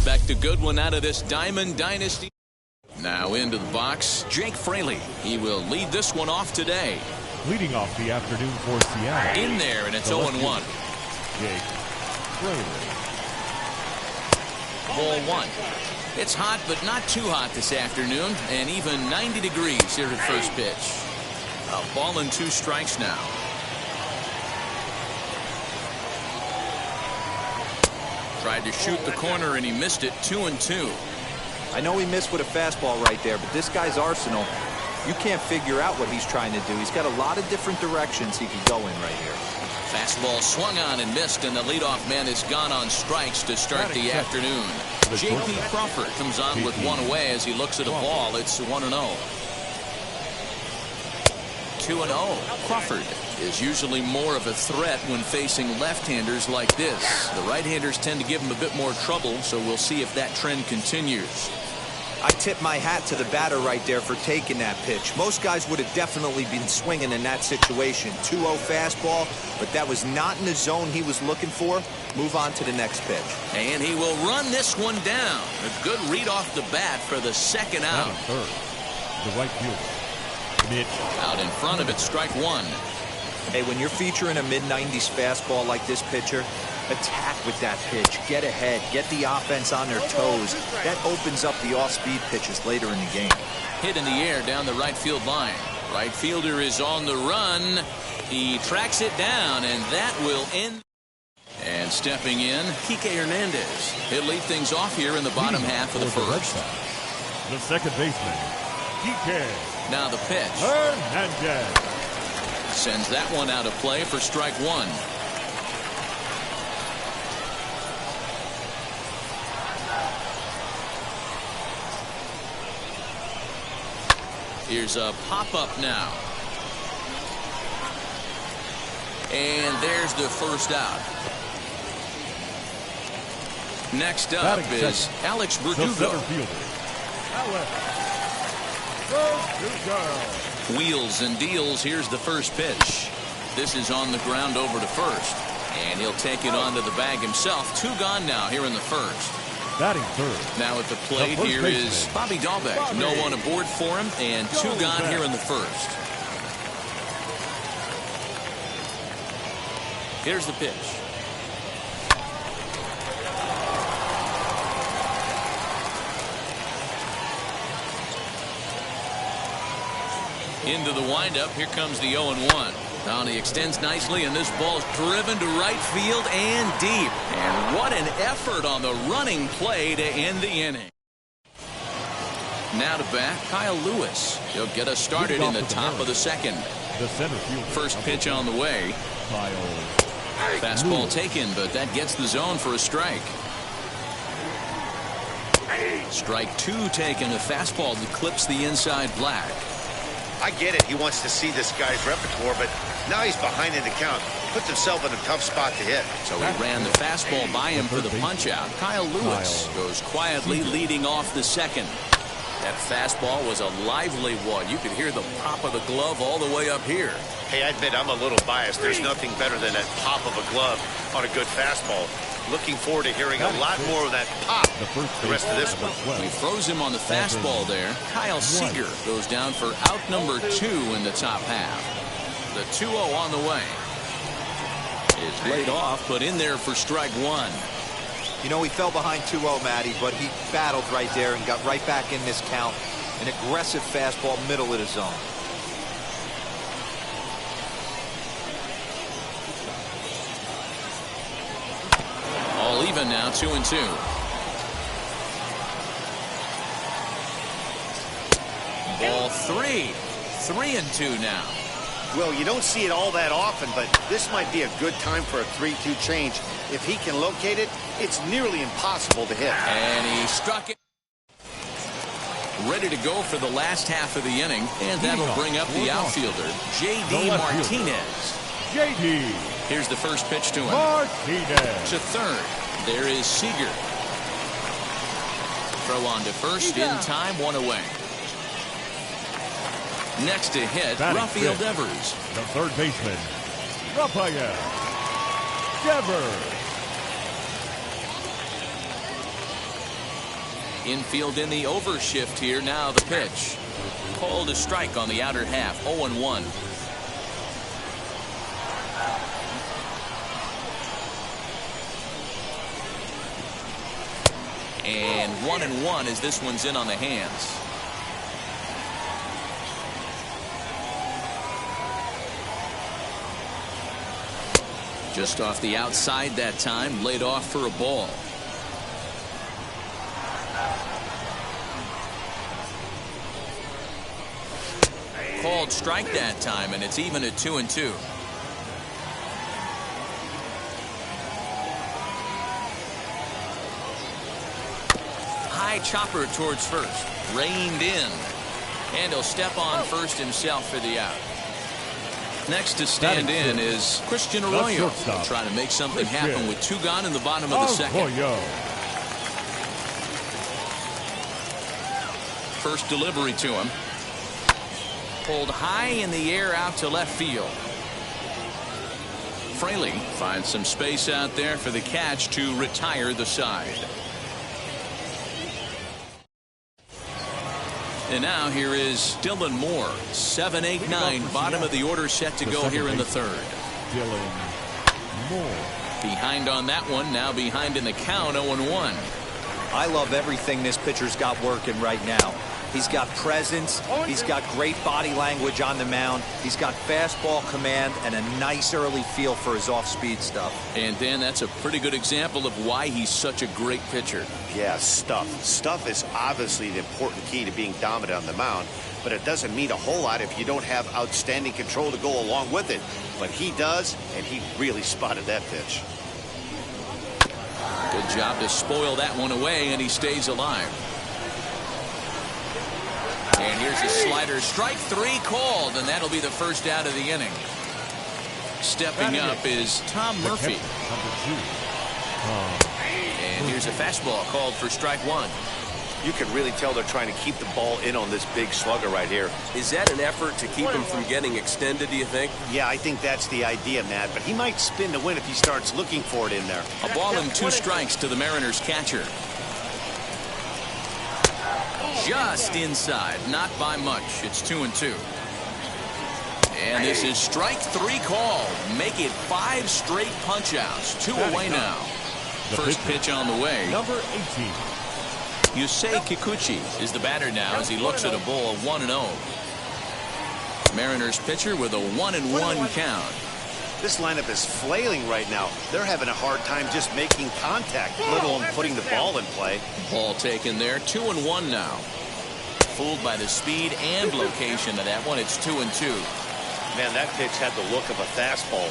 Expect a good one out of this Diamond Dynasty. Now into the box, Jake Fraley. He will lead this one off today. Leading off the afternoon for Seattle. In there, and it's 0-1. Jake Fraley. Ball one. It's hot, but not too hot this afternoon, and even 90 degrees here at first pitch. A ball and 2 strikes now. Tried to shoot the corner, and he missed it. 2-2. I know he missed with a fastball right there, but this guy's arsenal, you can't figure out what he's trying to do. He's got a lot of different directions he could go in right here. Fastball swung on and missed, and the leadoff man is gone on strikes to start the afternoon. J.P. Crawford comes on with 1 away as he looks at a ball. It's 1-0. 2-0. Crawford is usually more of a threat when facing left-handers like this. The right-handers tend to give him a bit more trouble, so we'll see if that trend continues. I tip my hat to the batter right there for taking that pitch. Most guys would have definitely been swinging in that situation. 2-0 fastball, but that was not in the zone he was looking for. Move on to the next pitch. And he will run this one down. A good read off the bat for the second out. Third, the right fielder. Out in front of it, strike 1. Hey, when you're featuring a mid-90s fastball like this pitcher, attack with that pitch. Get ahead. Get the offense on their toes. That opens up the off-speed pitches later in the game. Hit in the air down the right field line. Right fielder is on the run. He tracks it down, and that will end. And stepping in, Kike Hernandez. He'll lead things off here in the bottom half of the first. The second baseman, Kike. Now the pitch. Hernandez sends that one out of play for strike 1. Here's a pop-up now. And there's the first out. Next up is Alex Verdugo. Wheels and deals. Here's the first pitch. This is on the ground over to first. And he'll take it onto the bag himself. 2 gone now here in the first. Batting third. Now at the plate here is Bobby Dahlbeck. No one aboard for him, and 2 gone here in the first. Here's the pitch. Into the windup. Here comes the 0-1. Now he extends nicely, and this ball's driven to right field and deep. And what an effort on the running play to end the inning. Now to bat, Kyle Lewis. He'll get us started in the top of the second. The center fielder. First pitch on the way. Kyle. Fastball taken, but that gets the zone for a strike. Strike two taken. A fastball that clips the inside black. I get it. He wants to see this guy's repertoire, but now he's behind in the count. Puts himself in a tough spot to hit. So he ran the fastball by him for the punch out. Kyle Lewis goes quietly leading off the second. That fastball was a lively one. You could hear the pop of the glove all the way up here. Hey, I admit I'm a little biased. There's nothing better than that pop of a glove on a good fastball. Looking forward to hearing a lot more of that pop the rest of this one. He froze him on the fastball there. Kyle Seager goes down for out number 2 in the top half. The 2-0 on the way. It's laid off, but in there for strike one. You know, he fell behind 2-0, Matty, but he battled right there and got right back in this count. An aggressive fastball, middle of the zone. All even now, 2-2. Ball 3. 3-2 now. Well, you don't see it all that often, but this might be a good time for a 3-2 change. If he can locate it, it's nearly impossible to hit. And he struck it. Ready to go for the last half of the inning, and that'll bring up the outfielder, J.D. Martinez. J.D. Here's the first pitch to him. Martinez. To third. There is Seager. Throw on to first in time, one away. Next to hit, Rafael Devers. The third baseman, Rafael Devers. Infield in the overshift here. Now the pitch. Called a strike on the outer half. 0-1. And 1-1 as this one's in on the hands. Just off the outside that time, laid off for a ball. Called strike that time, and it's even at 2-2. High chopper towards first. Reined in. And he'll step on first himself for the out. Next to stand in is Christian Arroyo. Trying to make something happen with 2 gone in the bottom of the second. First delivery to him. Pulled high in the air out to left field. Fraley finds some space out there for the catch to retire the side. And now here is Dylan Moore. 7, 8, 9. Bottom of the order set to go here in the third. Dylan Moore. Behind on that one. Now behind in the count. 0-1. I love everything this pitcher's got working right now. He's got presence. He's got great body language on the mound. He's got fastball command and a nice early feel for his off-speed stuff. And Dan, that's a pretty good example of why he's such a great pitcher. Yeah, stuff. Stuff is obviously the important key to being dominant on the mound, but it doesn't mean a whole lot if you don't have outstanding control to go along with it. But he does, and he really spotted that pitch. Good job to spoil that one away, and he stays alive. And here's a slider. Strike 3 called, and that'll be the first out of the inning. Stepping up is Tom Murphy. And here's a fastball called for strike 1. You can really tell they're trying to keep the ball in on this big slugger right here. Is that an effort to keep him from getting extended, do you think? Yeah, I think that's the idea, Matt. But he might spin to win if he starts looking for it in there. A ball and 2 strikes to the Mariners catcher. Just inside, not by much. It's 2-2. And this is strike 3 called. Make it 5 straight punch-outs. 2 away now. First pitch on the way. Number 18. Yusei Kikuchi is the batter now as he looks at a ball of 1-0. Mariners pitcher with a 1-1 count. This lineup is flailing right now. They're having a hard time just making contact, let alone putting the ball in play. Ball taken there. 2-1 now. Fooled by the speed and location of that one. It's 2-2. Man, that pitch had the look of a fastball.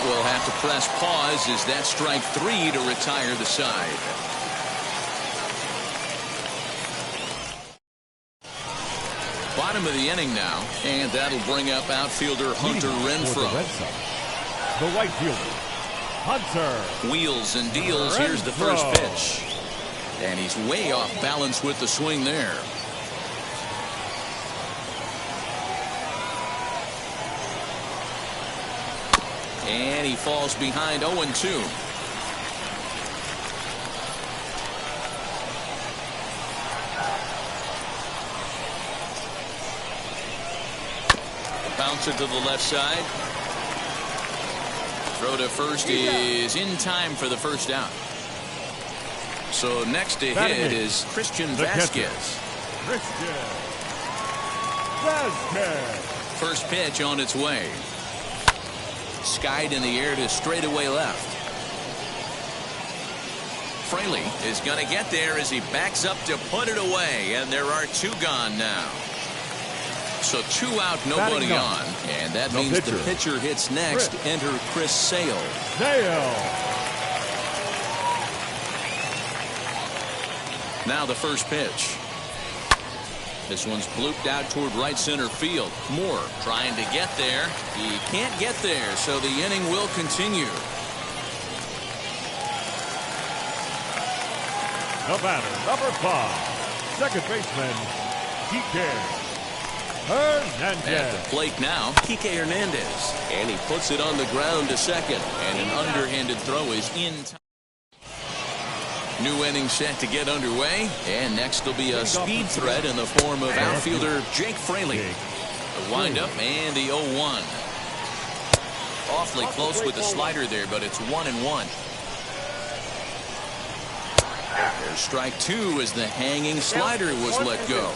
We'll have to press pause as that strike 3 to retire the side. Bottom of the inning now, and that'll bring up outfielder Hunter Renfroe. The right fielder, Hunter. Wheels and deals. Here's the first pitch. And he's way off balance with the swing there. And he falls behind 0-2. Bouncer to the left side. Throw to first is in time for the first out. So next to hit is Christian Vasquez. First pitch on its way. Skied in the air to straightaway left. Fraley is going to get there as he backs up to put it away, and there are 2 gone now. So 2 out, nobody on, and that means the pitcher hits next. Enter Chris Sale. Now the first pitch. This one's blooped out toward right center field. Moore trying to get there. He can't get there, so the inning will continue. The batter, number 5, second baseman, Kike Hernandez. At the plate now, Kike Hernandez. And he puts it on the ground to second. And an underhanded throw is in time. New inning set to get underway. And next will be a speed threat in the form of outfielder Jake Fraley. The windup and the 0-1. Awfully close with the slider there, but it's 1-1. There's strike 2 as the hanging slider was let go.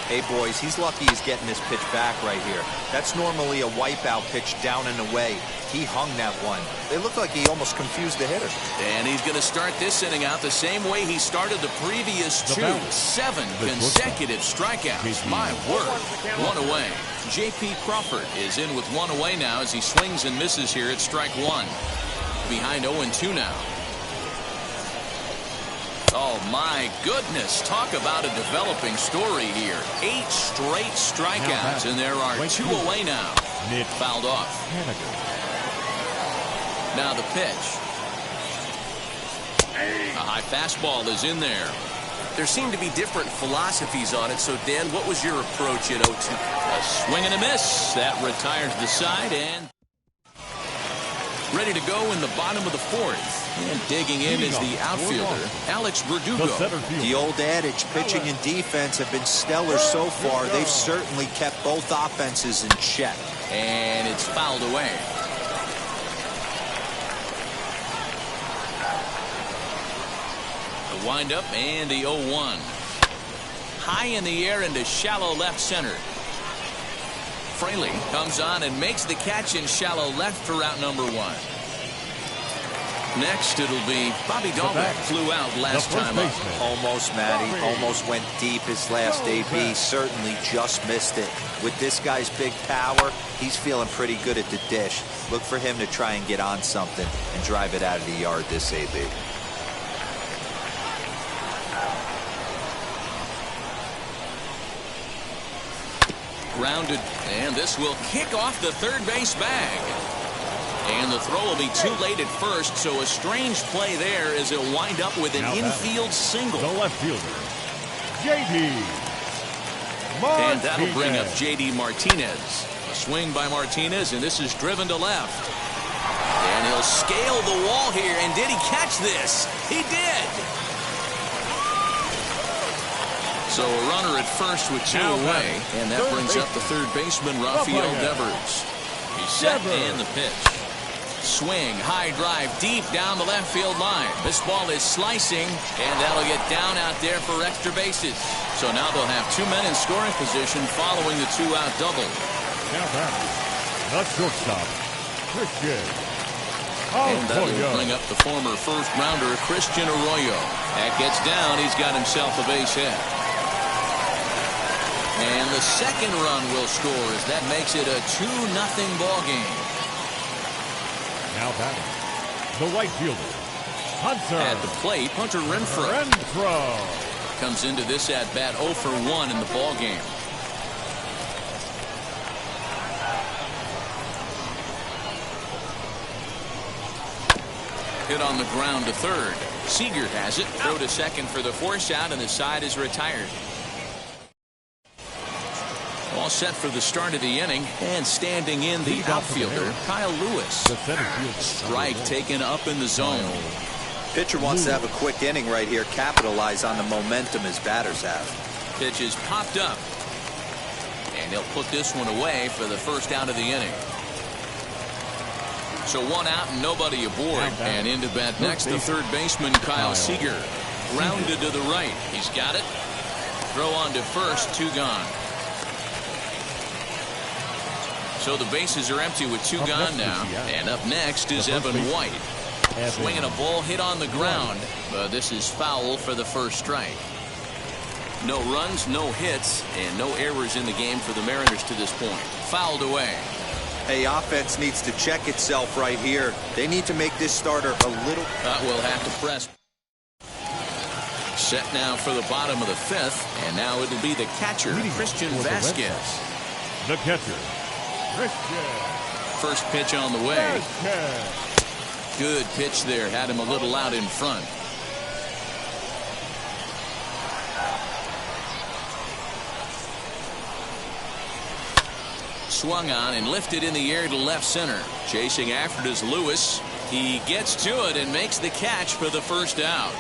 Hey, boys, he's lucky he's getting this pitch back right here. That's normally a wipeout pitch down and away. He hung that one. It looked like he almost confused the hitter. And he's going to start this inning out the same way he started the previous 2. 7 consecutive strikeouts. My word. 1 away. J.P. Crawford is in with 1 away now as he swings and misses here at strike 1. Behind 0-2 now. Oh, my goodness. Talk about a developing story here. 8 straight strikeouts, and there are 2 away now. Fouled off. Now the pitch. A high fastball is in there. There seem to be different philosophies on it. So, Dan, what was your approach at 0-2? A swing and a miss. That retires the side, and ready to go in the bottom of the 4th. And digging in is the outfielder, Alex Verdugo. The old adage, pitching and defense have been stellar so far. They've certainly kept both offenses in check. And it's fouled away. The windup and the 0-1. High in the air into shallow left center. Fraley comes on and makes the catch in shallow left for out number 1. Next, it'll be Bobby Dahlbeck. Flew out last time up. Almost, Matty. Almost went deep his last AB. Certainly just missed it. With this guy's big power, he's feeling pretty good at the dish. Look for him to try and get on something and drive it out of the yard this AB. Grounded, and this will kick off the third base bag. And the throw will be too late at first, so a strange play there as it'll wind up with an infield single. The left fielder, J.D. Martinez. And that'll bring up J.D. Martinez. A swing by Martinez, and this is driven to left. And he'll scale the wall here, and did he catch this? He did! So a runner at first with 2 away, and that brings up the third baseman, Rafael Devers. He's set and the pitch. Swing, high drive, deep down the left field line. This ball is slicing, and that'll get down out there for extra bases. So now they'll have 2 men in scoring position following the 2-out double. Now batter, the shortstop, Christian And that will Arroyo. bring up the former first-rounder, Christian Arroyo. That gets down. He's got himself a base hit. And the second run will score as that makes it a 2-0 ball game. Now batting, the right fielder, Hunter. At the plate, Hunter Renfroe comes into this at-bat 0 for 1 in the ball game. Hit on the ground to third. Seager has it. Throw to second for the force out, and the side is retired. All set for the start of the inning, and standing in the outfielder, Kyle Lewis. Strike taken up in the zone. Pitcher wants to have a quick inning right here, capitalize on the momentum his batters have. Pitch is popped up, and he'll put this one away for the first out of the inning. So one out and nobody aboard. And into bat next, the third baseman, Kyle Seager. Grounded to the right. He's got it. Throw on to first, 2 gone. So the bases are empty with 2 gone now. And up next is Evan White. Swinging a ball hit on the ground. But this is foul for the first strike. No runs, no hits, and no errors in the game for the Mariners to this point. Fouled away. Hey, offense needs to check itself right here. They need to make this starter a little. We'll have to press. Set now for the bottom of the 5th, and now it'll be the catcher, Christian Vasquez. The catcher, Christian. First pitch on the way. Vasquez. Good pitch there. Had him a little out in front. Swung on and lifted in the air to left center. Chasing after it is Lewis. He gets to it and makes the catch for the first out.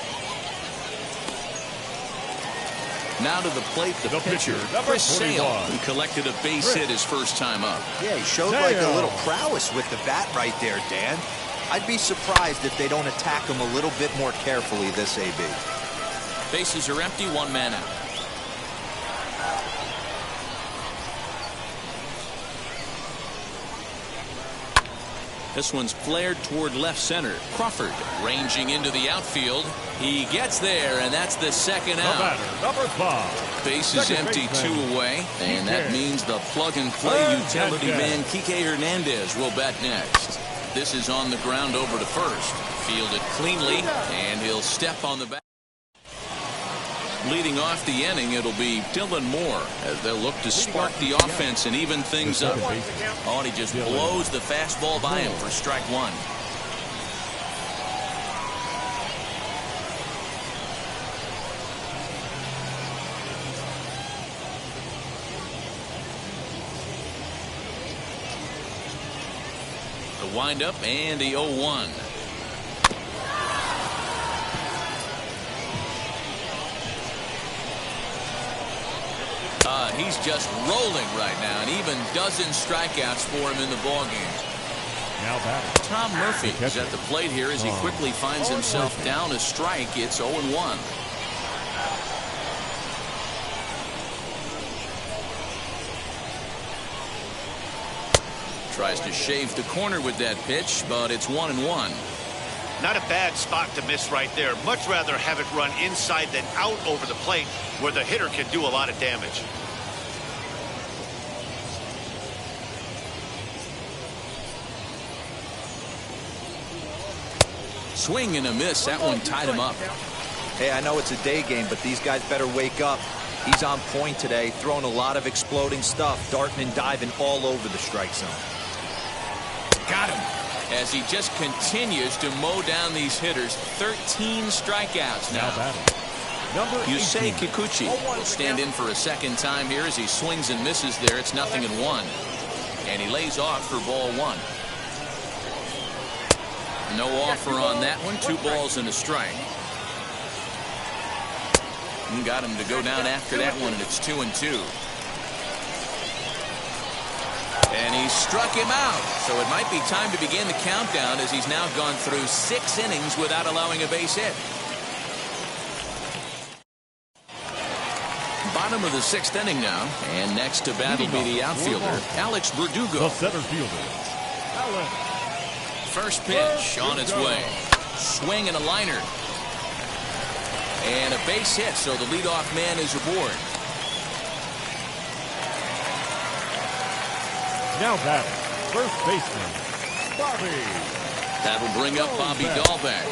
Now to the plate, the pitcher, Chris Sale, who collected a base hit his first time up. Yeah, he showed like a little prowess with the bat right there, Dan. I'd be surprised if they don't attack him a little bit more carefully this AB. Bases are empty, 1 man out. This one's flared toward left center. Crawford ranging into the outfield. He gets there, and that's the second out. Number 5. Bases empty, 2 away, and that means the plug-and-play utility man Kike Hernandez will bat next. This is on the ground over to first. Fielded cleanly, and he'll step on the back. Leading off the inning, it'll be Dylan Moore as they'll look to spark the offense and even things up. Oh, and he just blows the fastball by him for strike 1. The windup and the 0-1. He's just rolling right now, and even dozen strikeouts for him in the ballgame. Now batting, Tom Murphy is at the plate here as he quickly finds himself down a strike. It's 0-1. Tries to shave the corner with that pitch, but it's 1-1. Not a bad spot to miss right there. Much rather have it run inside than out over the plate where the hitter can do a lot of damage. Swing and a miss. That one tied him up. Hey, I know it's a day game, but these guys better wake up. He's on point today, throwing a lot of exploding stuff, darting and diving all over the strike zone. Got him. As he just continues to mow down these hitters. 13 strikeouts now. Yusei Kikuchi will stand in for a second time here as he swings and misses there. It's 0-1. And he lays off for ball 1. No offer on that one. 2 balls and a strike. And got him to go down after that one, and it's 2-2. And he struck him out. So it might be time to begin the countdown as he's now gone through 6 innings without allowing a base hit. Bottom of the 6th inning now. And next to bat will be the outfielder, Alex Verdugo. The center fielder, Alex. First pitch on its way. Swing and a liner. And a base hit, so the leadoff man is aboard. Now batting, first baseman, Bobby. That'll bring up Bobby Dahlbeck.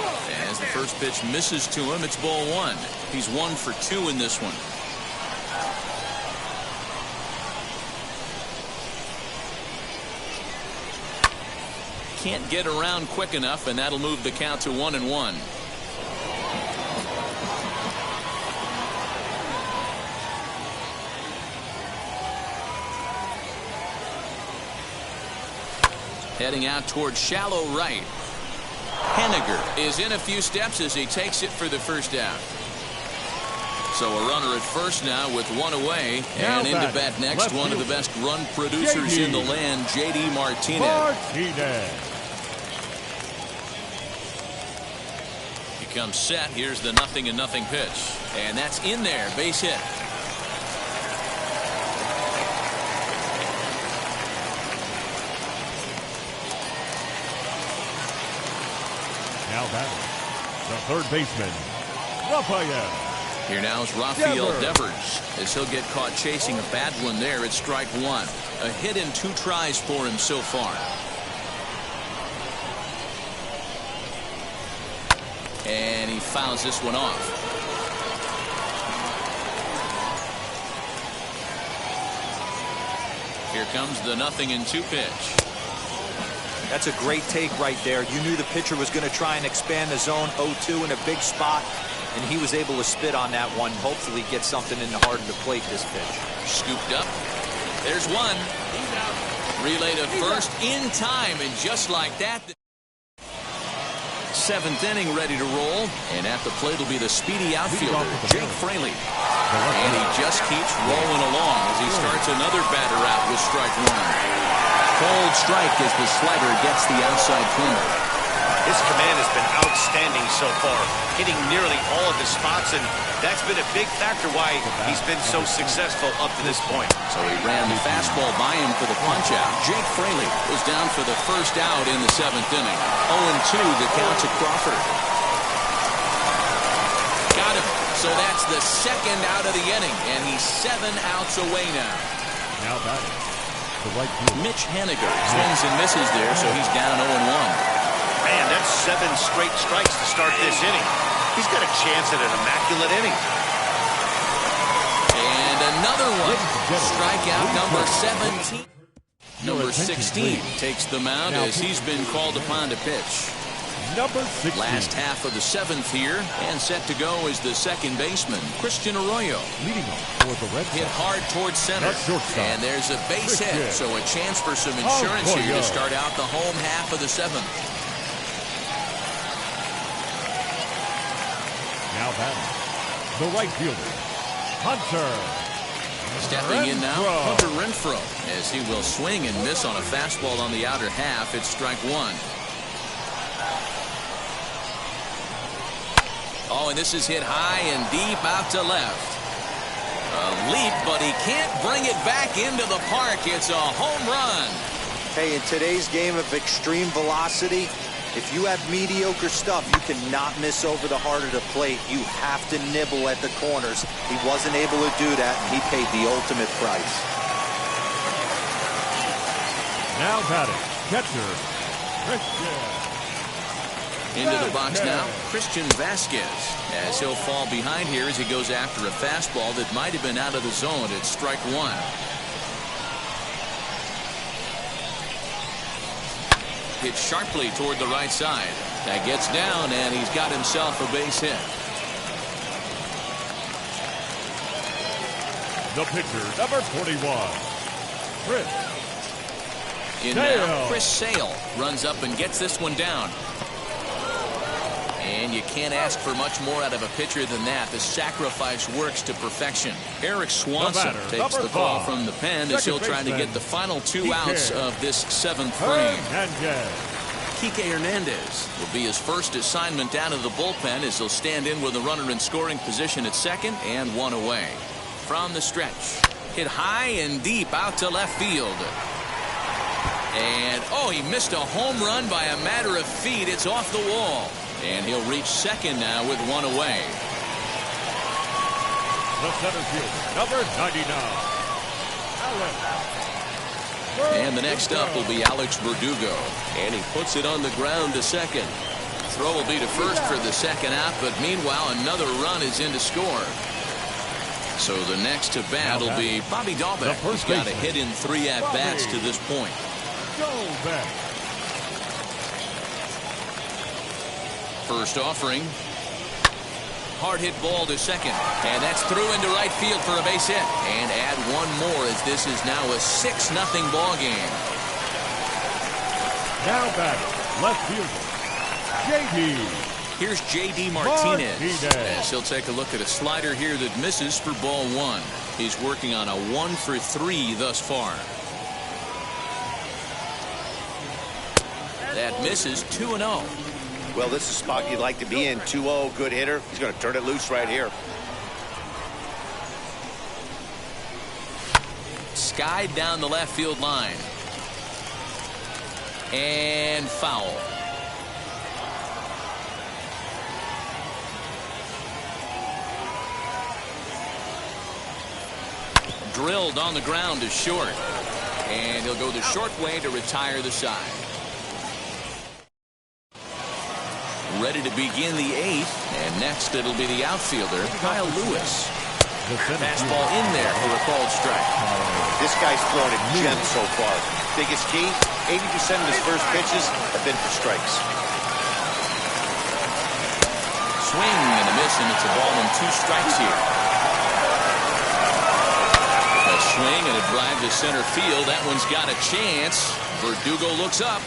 As the first pitch misses to him, it's ball 1. He's 1 for 2 in this one. Can't get around quick enough, and that'll move the count to 1-1. Heading out towards shallow right. Henniger is in a few steps as he takes it for the first out. So a runner at first now with 1 away. And into bat next, one of the best run producers in the land, J.D. Martinez. He comes set. Here's the 0-0 pitch. And that's in there. Base hit. Now batting, the third baseman, Rafael. Here now is Rafael Devers as he'll get caught chasing a bad one there at strike 1. A hit in 2 tries for him so far. And he fouls this one off. Here comes the 0-2 pitch. That's a great take right there. You knew the pitcher was going to try and expand the zone. 0-2 in a big spot, and he was able to spit on that one. Hopefully get something in the heart of the plate this pitch. Scooped up. There's one. Relay to first in time, and just like that, 7th inning ready to roll. And at the plate will be the speedy outfielder, Jake Fraley. And he just keeps rolling along as he starts another batter out with strike 1. Cold strike as the slider gets the outside corner. His command has been outstanding so far, hitting nearly all of his spots, and that's been a big factor why he's been so successful up to this point. So he ran the fastball by him for the punch-out. Jake Fraley was down for the first out in the 7th inning. 0-2 the count to Crawford. Got him. So that's the 2nd out of the inning, and he's 7 outs away now. Now batting, the right fielder, Mitch Henniger swings and misses there, so he's down 0-1. Man, that's 7 straight strikes to start this inning. He's got a chance at an immaculate inning. And another one. Strikeout number 17. Number 16 takes the mound as he's been called upon to pitch. number 16. Last half of the 7th here, and set to go is the second baseman, Christian Arroyo. Leading off for the Red Sox. Hit hard towards center. And there's a base hit, so a chance for some insurance here to start out the home half of the 7th. Now batting, the right fielder, Hunter. Stepping in now, Hunter Renfroe, as he will swing and miss on a fastball on the outer half. It's strike 1. Oh, and this is hit high and deep out to left. A leap, but he can't bring it back into the park. It's a home run. Hey, in today's game of extreme velocity, if you have mediocre stuff, you cannot miss over the heart of the plate. You have to nibble at the corners. He wasn't able to do that, and he paid the ultimate price. Now batting, catcher, Christian. Into the box now, Christian Vasquez, as he'll fall behind here as he goes after a fastball that might have been out of the zone. It's strike 1. Hit sharply toward the right side. That gets down, and he's got himself a base hit. The pitcher, number 41, Chris. In now, Chris Sale runs up and gets this one down. And you can't ask for much more out of a pitcher than that. The sacrifice works to perfection. Eric Swanson takes the call from the pen as he'll try to get the final 2 outs of this 7th frame. Kike Hernandez will be his first assignment out of the bullpen as he'll stand in with a runner in scoring position at second and 1 away. from the stretch. Hit high and deep out to left field. And, oh, he missed a home run by a matter of feet. It's off the wall. And he'll reach second now with one away. The center fielder, number 99, Alex. And the next up will be Alex Verdugo. And he puts it on the ground to second. Throw will be to first for the second out, but meanwhile another run is in to score. So the next to bat will be Bobby Dalbec. He's got a hit in 3 at-bats to this point. First offering. Hard hit ball to second. And that's through into right field for a base hit. And add one more as this is now a 6-0 ball game. Now batting, left fielder, J.D. Here's J.D. Martinez. As he'll take a look at a slider here that misses for ball 1. He's working on a 1-for-3 thus far. That misses 2-0. Well, this is a spot you'd like to be in. 2-0, good hitter. He's going to turn it loose right here. Skied down the left field line. And foul. Drilled on the ground to short. And he'll go the short way to retire the side. Ready to begin the 8th, and next it'll be the outfielder, Kyle Lewis. Fastball in there for a called strike. This guy's thrown a gem so far. Biggest key, 80% of his first pitches have been for strikes. Swing and a miss, and it's a ball and 2 strikes here. A swing and a drive to center field. That one's got a chance. Verdugo looks up.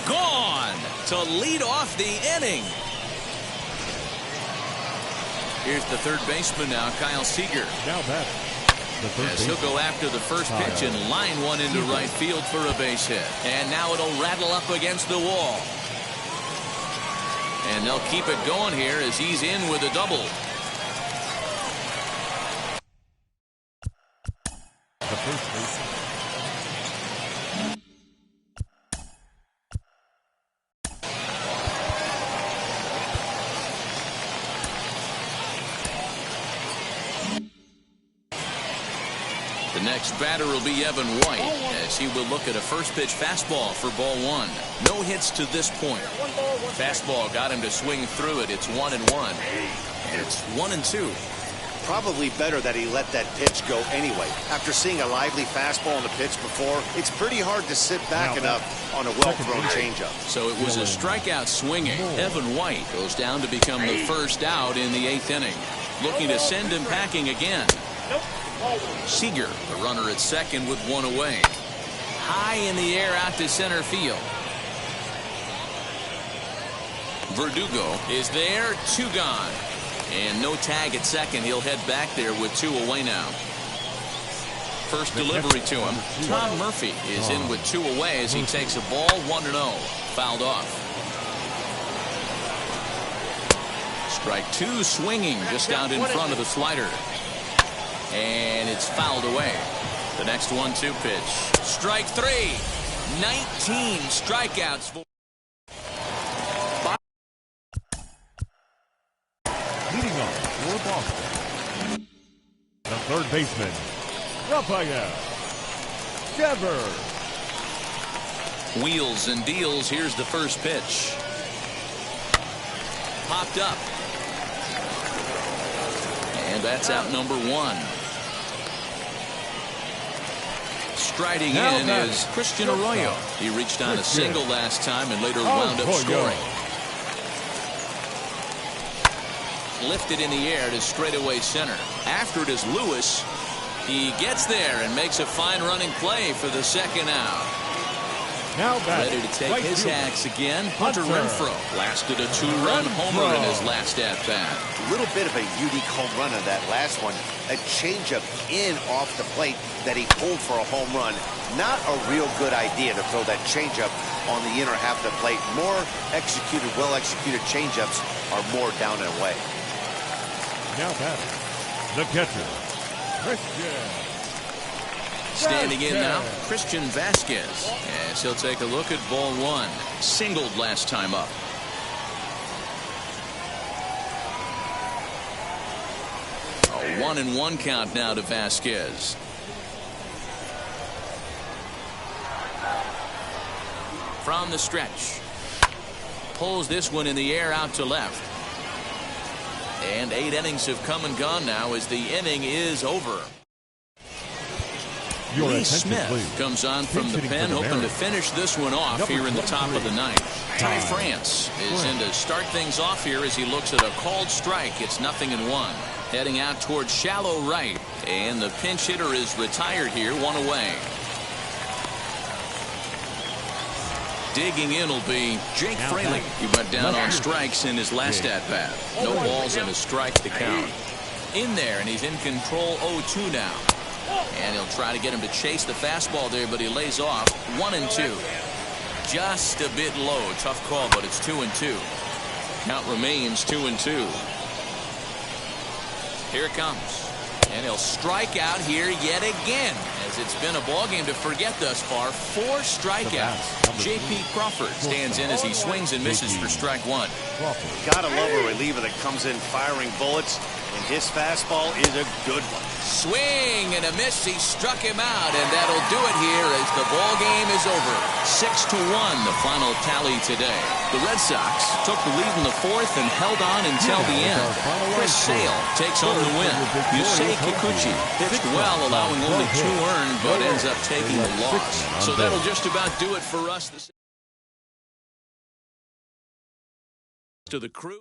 Gone to lead off the inning. Here's the third baseman now, Kyle Seager. Now batting, the third As he'll go after the first pitch and line one into right field for a base hit. And now it'll rattle up against the wall. And they'll keep it going here as he's in with a double. the first baseman. The next batter will be Evan White as he will look at a first pitch fastball for ball 1. No hits to this point. Fastball got him to swing through it. It's 1-1. And it's 1-2. Probably better that he let that pitch go anyway. After seeing a lively fastball on the pitch before, it's pretty hard to sit back enough on a well-thrown changeup. So it was a strikeout swinging. Evan White goes down to become the first out in the 8th inning. Looking to send him packing again. Seager, the runner at second with one away. High in the air out to center field. Verdugo is there, 2 gone. And no tag at second. He'll head back there with 2 away now. First delivery to him. Tom Murphy is in with 2 away as he takes a ball 1-0. Fouled off. Strike 2 swinging just out in front of the slider. And it's fouled away. The next 1-2 pitch. Strike 3. 19 strikeouts for. Leading off for Boston, the third baseman, Rafael Devers. Wheels and deals. Here's the first pitch. Popped up. And that's out number 1. Striding in is Christian Arroyo. He reached on a single last time and later wound up scoring. Lifted in the air to straightaway center. After it is Lewis. He gets there and makes a fine running play for the second out. Now ready to take his hacks again. Hunter Renfroe lasted a 2-run homer in his last at-bat. A little bit of a unique home run on that last one. A changeup in off the plate that he pulled for a home run. Not a real good idea to throw that changeup on the inner half of the plate. More executed, well-executed changeups are more down and away. Now batting, the catcher, Christian. Standing in now, Christian Vasquez, as he'll take a look at ball one. Singled last time up. A 1-1 count now to Vasquez. From the stretch. Pulls this one in the air out to left. And 8 innings have come and gone now as the inning is over. Lee Smith comes on from the pen, hoping to finish this one off here in the top of the ninth. Ty France is in to start things off here as he looks at a called strike. It's 0-1. Heading out towards shallow right. And the pinch hitter is retired here, 1 away. Digging in will be Jake Fraley. He went down on strikes in his last at-bat. No balls and a strike to count. In there, and he's in control 0-2 now. And he'll try to get him to chase the fastball there, but he lays off. 1-2. Just a bit low. Tough call, but it's 2-2. Count remains 2-2. Here it comes. And he'll strike out here yet again, as it's been a ball game to forget thus far. 4 strikeouts. J.P. Crawford stands in as he swings and misses for strike 1. Gotta love a reliever that comes in firing bullets, and his fastball is a good one. Swing and a miss. He struck him out, and that'll do it here as the ball game is over. 6-1, the final tally today. The Red Sox took the lead in the 4th and held on until the end. Chris Sale takes home the win. Yusei Kikuchi pitched well, allowing only 2 earned, but ends up taking the loss. So that'll just about do it for us. To the crew.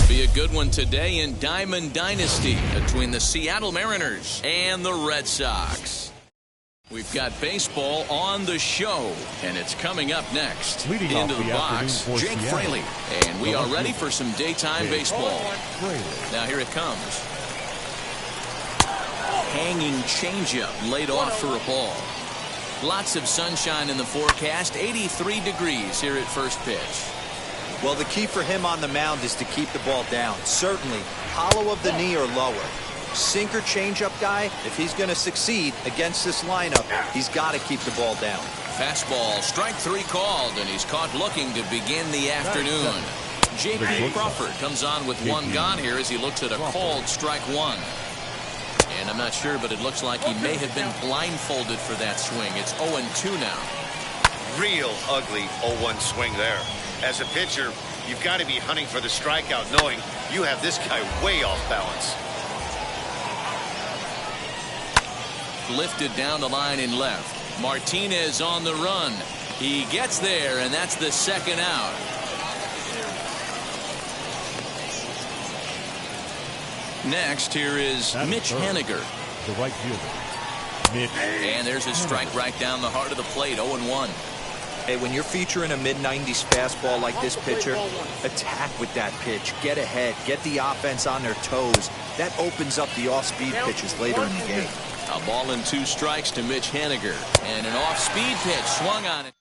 Be a good one today in Diamond Dynasty between the Seattle Mariners and the Red Sox. We've got baseball on the show, and it's coming up next. Into the box, Jake Fraley, and we are ready for some daytime baseball. Now here it comes. Hanging changeup laid off for a ball. Lots of sunshine in the forecast. 83 degrees here at first pitch. Well, the key for him on the mound is to keep the ball down. Certainly, hollow of the knee or lower. Sinker changeup guy, if he's going to succeed against this lineup, he's got to keep the ball down. Fastball, strike 3 called, and he's caught looking to begin the afternoon. J.P. Crawford comes on with 1 gone here as he looks at a called strike 1. And I'm not sure, but it looks like he may have been blindfolded for that swing. It's 0-2 now. Real ugly 0-1 swing there. As a pitcher, you've got to be hunting for the strikeout, knowing you have this guy way off balance. Lifted down the line in left. Martinez on the run. He gets there, and that's the 2nd out. Next, here is Mitch Haniger. The right fielder. Mitch. And there's a strike right down the heart of the plate, 0-1. Hey, when you're featuring a mid-90s fastball like this pitcher, attack with that pitch. Get ahead. Get the offense on their toes. That opens up the off-speed pitches later in the game. A ball and 2 strikes to Mitch Haniger. And an off-speed pitch swung on it.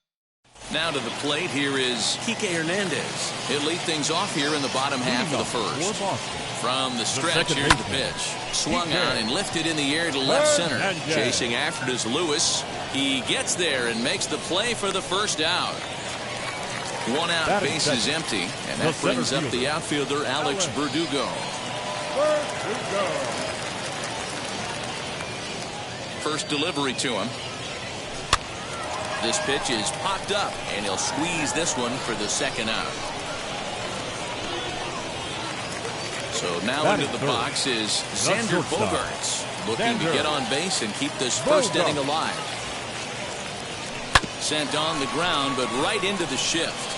Now to the plate, here is Kike Hernandez. He'll lead things off here in the bottom half of the first. From the stretch, here's the pitch. Swung on and lifted in the air to left center. Chasing after it is Lewis. He gets there and makes the play for the 1st out. One out, base is empty, and that brings up the outfielder, Alex Verdugo. First delivery to him. This pitch is popped up, and he'll squeeze this one for the second out. So now into the box is Xander Bogaerts, looking to get on base and keep this first inning alive. Sent on the ground, but right into the shift.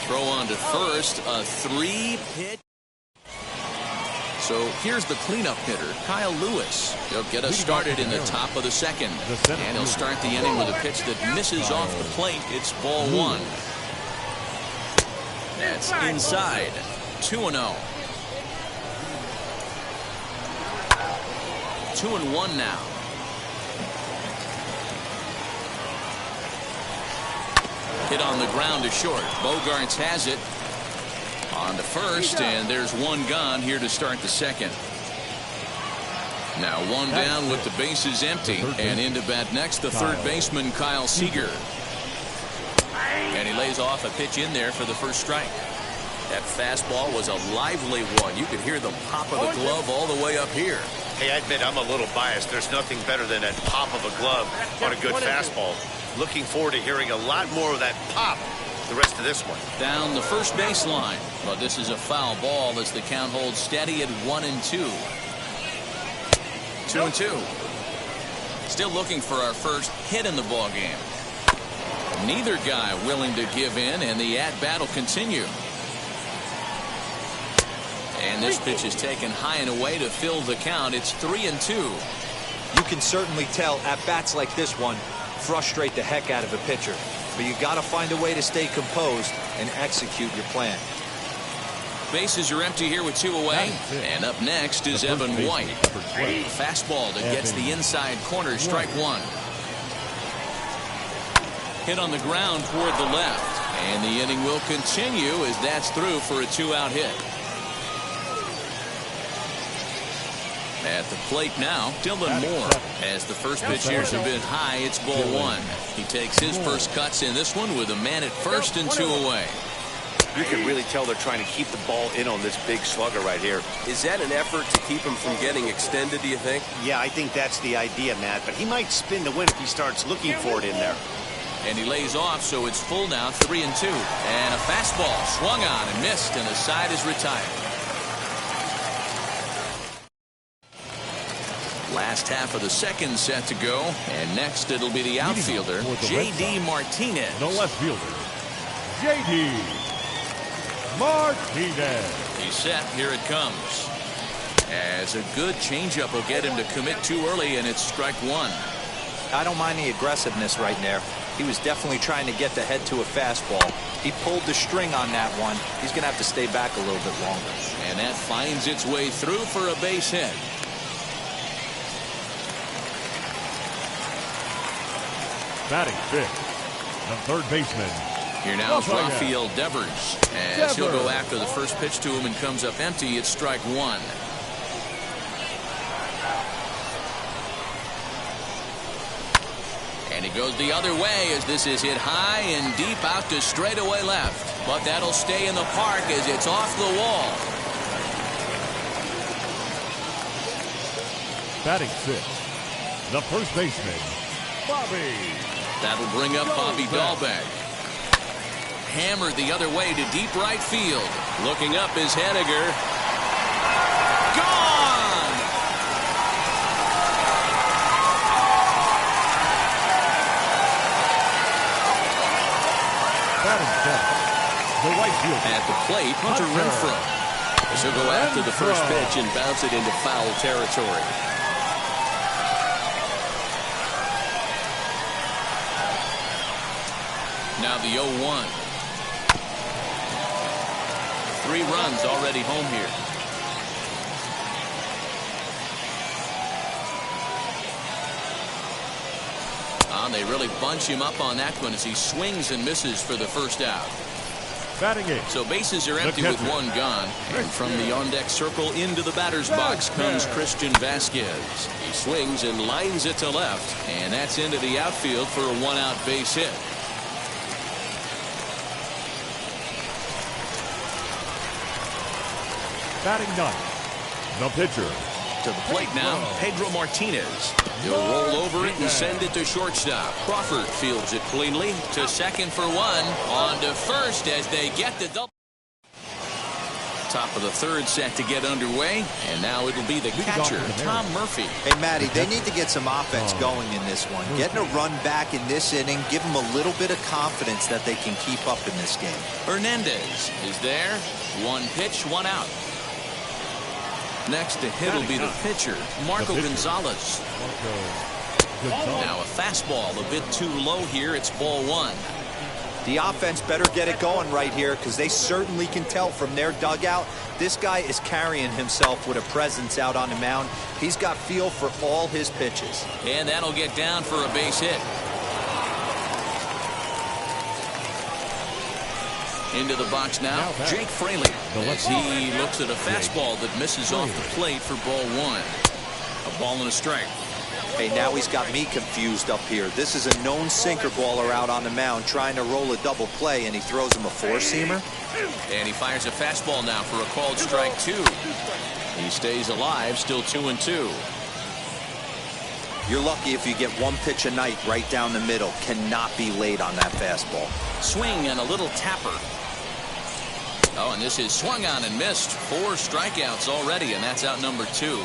Throw on to first, a 3-pitch. So here's the cleanup hitter, Kyle Lewis. He'll get us started in the top of the second. And he'll start the inning with a pitch that misses off the plate. It's ball one. That's inside. 2-0. 2-1 now. Hit on the ground to short. Bogaerts has it. On to first, and there's one gone here to start the second. Now one down with the bases empty, and into bat next, the third baseman, Kyle Seager. And he lays off a pitch in there for the first strike. That fastball was a lively one. You could hear the pop of the glove all the way up here. Hey, I admit I'm a little biased. There's nothing better than that pop of a glove on a good fastball. Looking forward to hearing a lot more of that pop the rest of this one. Down the first baseline. But this is a foul ball as the count holds steady at 1-2. 2-2. Still looking for our first hit in the ball game. Neither guy willing to give in, and the at-bat will continue. And this pitch is taken high and away to fill the count. It's 3-2. You can certainly tell at-bats like this one frustrate the heck out of a pitcher. But you got to find a way to stay composed and execute your plan. Bases are empty here with 2 away. And up next is Evan White. Fastball that gets the inside corner, strike one. Hit on the ground toward the left. And the inning will continue as that's through for a 2-out hit. At the plate now, Dylan Moore. As the first pitch here's a bit high, it's ball one. He takes his first cuts in this one with a man at first and 2 away. You can really tell they're trying to keep the ball in on this big slugger right here. Is that an effort to keep him from getting extended, do you think? Yeah, I think that's the idea, Matt. But he might spin the win if he starts looking for it in there. And he lays off, so it's full now, 3-2. And a fastball swung on and missed, and the side is retired. Last half of the second set to go, and next it'll be the outfielder, J.D. Martinez. The left fielder, J.D. Martinez. He's set. Here it comes. As a good changeup will get him to commit too early, and it's strike one. I don't mind the aggressiveness right there. He was definitely trying to get the head to a fastball. He pulled the string on that one. He's going to have to stay back a little bit longer. And that finds its way through for a base hit. Batting fifth, the third baseman. Here now is Rafael Devers. As he'll go after the first pitch to him and comes up empty, it's strike one. And he goes the other way as this is hit high and deep out to straightaway left. But that'll stay in the park as it's off the wall. Batting sixth, the first baseman, Bobby. That'll bring up Bobby Dahlbeck. Hammered the other way to deep right field. Looking up is Henniger. Gone! Batting seventh, the right fielder. At the plate, Hunter Renfroe. So go after the first pitch and bounce it into foul territory. Now the 0-1. 3 runs already home here. They really bunch him up on that one as he swings and misses for the first out. Batting eighth. So bases are empty with 1 gone. And from the on-deck circle into the batter's box comes Christian Vasquez. He swings and lines it to left. And that's into the outfield for a 1-out base hit. Batting ninth, the pitcher. To the plate now, Pedro Martinez. He'll roll over it and send it to shortstop. Crawford fields it cleanly to second for one. On to first as they get the double. Top of the third set to get underway, and now it'll be the catcher, Tom Murphy. Hey, Matty, they need to get some offense going in this one. Getting a run back in this inning, give them a little bit of confidence that they can keep up in this game. Hernandez is there. One pitch, one out. Next to hit will be the pitcher, Marco Gonzalez. Now a fastball a bit too low here. It's ball one. The offense better get it going right here because they certainly can tell from their dugout this guy is carrying himself with a presence out on the mound. He's got feel for all his pitches. And that'll get down for a base hit. Into the box now, Jake Fraley, as he looks at a fastball that misses off the plate for ball one. A ball and a strike. Hey, now he's got me confused up here. This is a known sinker baller out on the mound trying to roll a double play, and he throws him a four-seamer. And he fires a fastball now for a called strike two. He stays alive, still 2-2. You're lucky if you get one pitch a night right down the middle. Cannot be late on that fastball. Swing and a little tapper. Oh, and this is swung on and missed. 4 strikeouts already, and that's out number 2.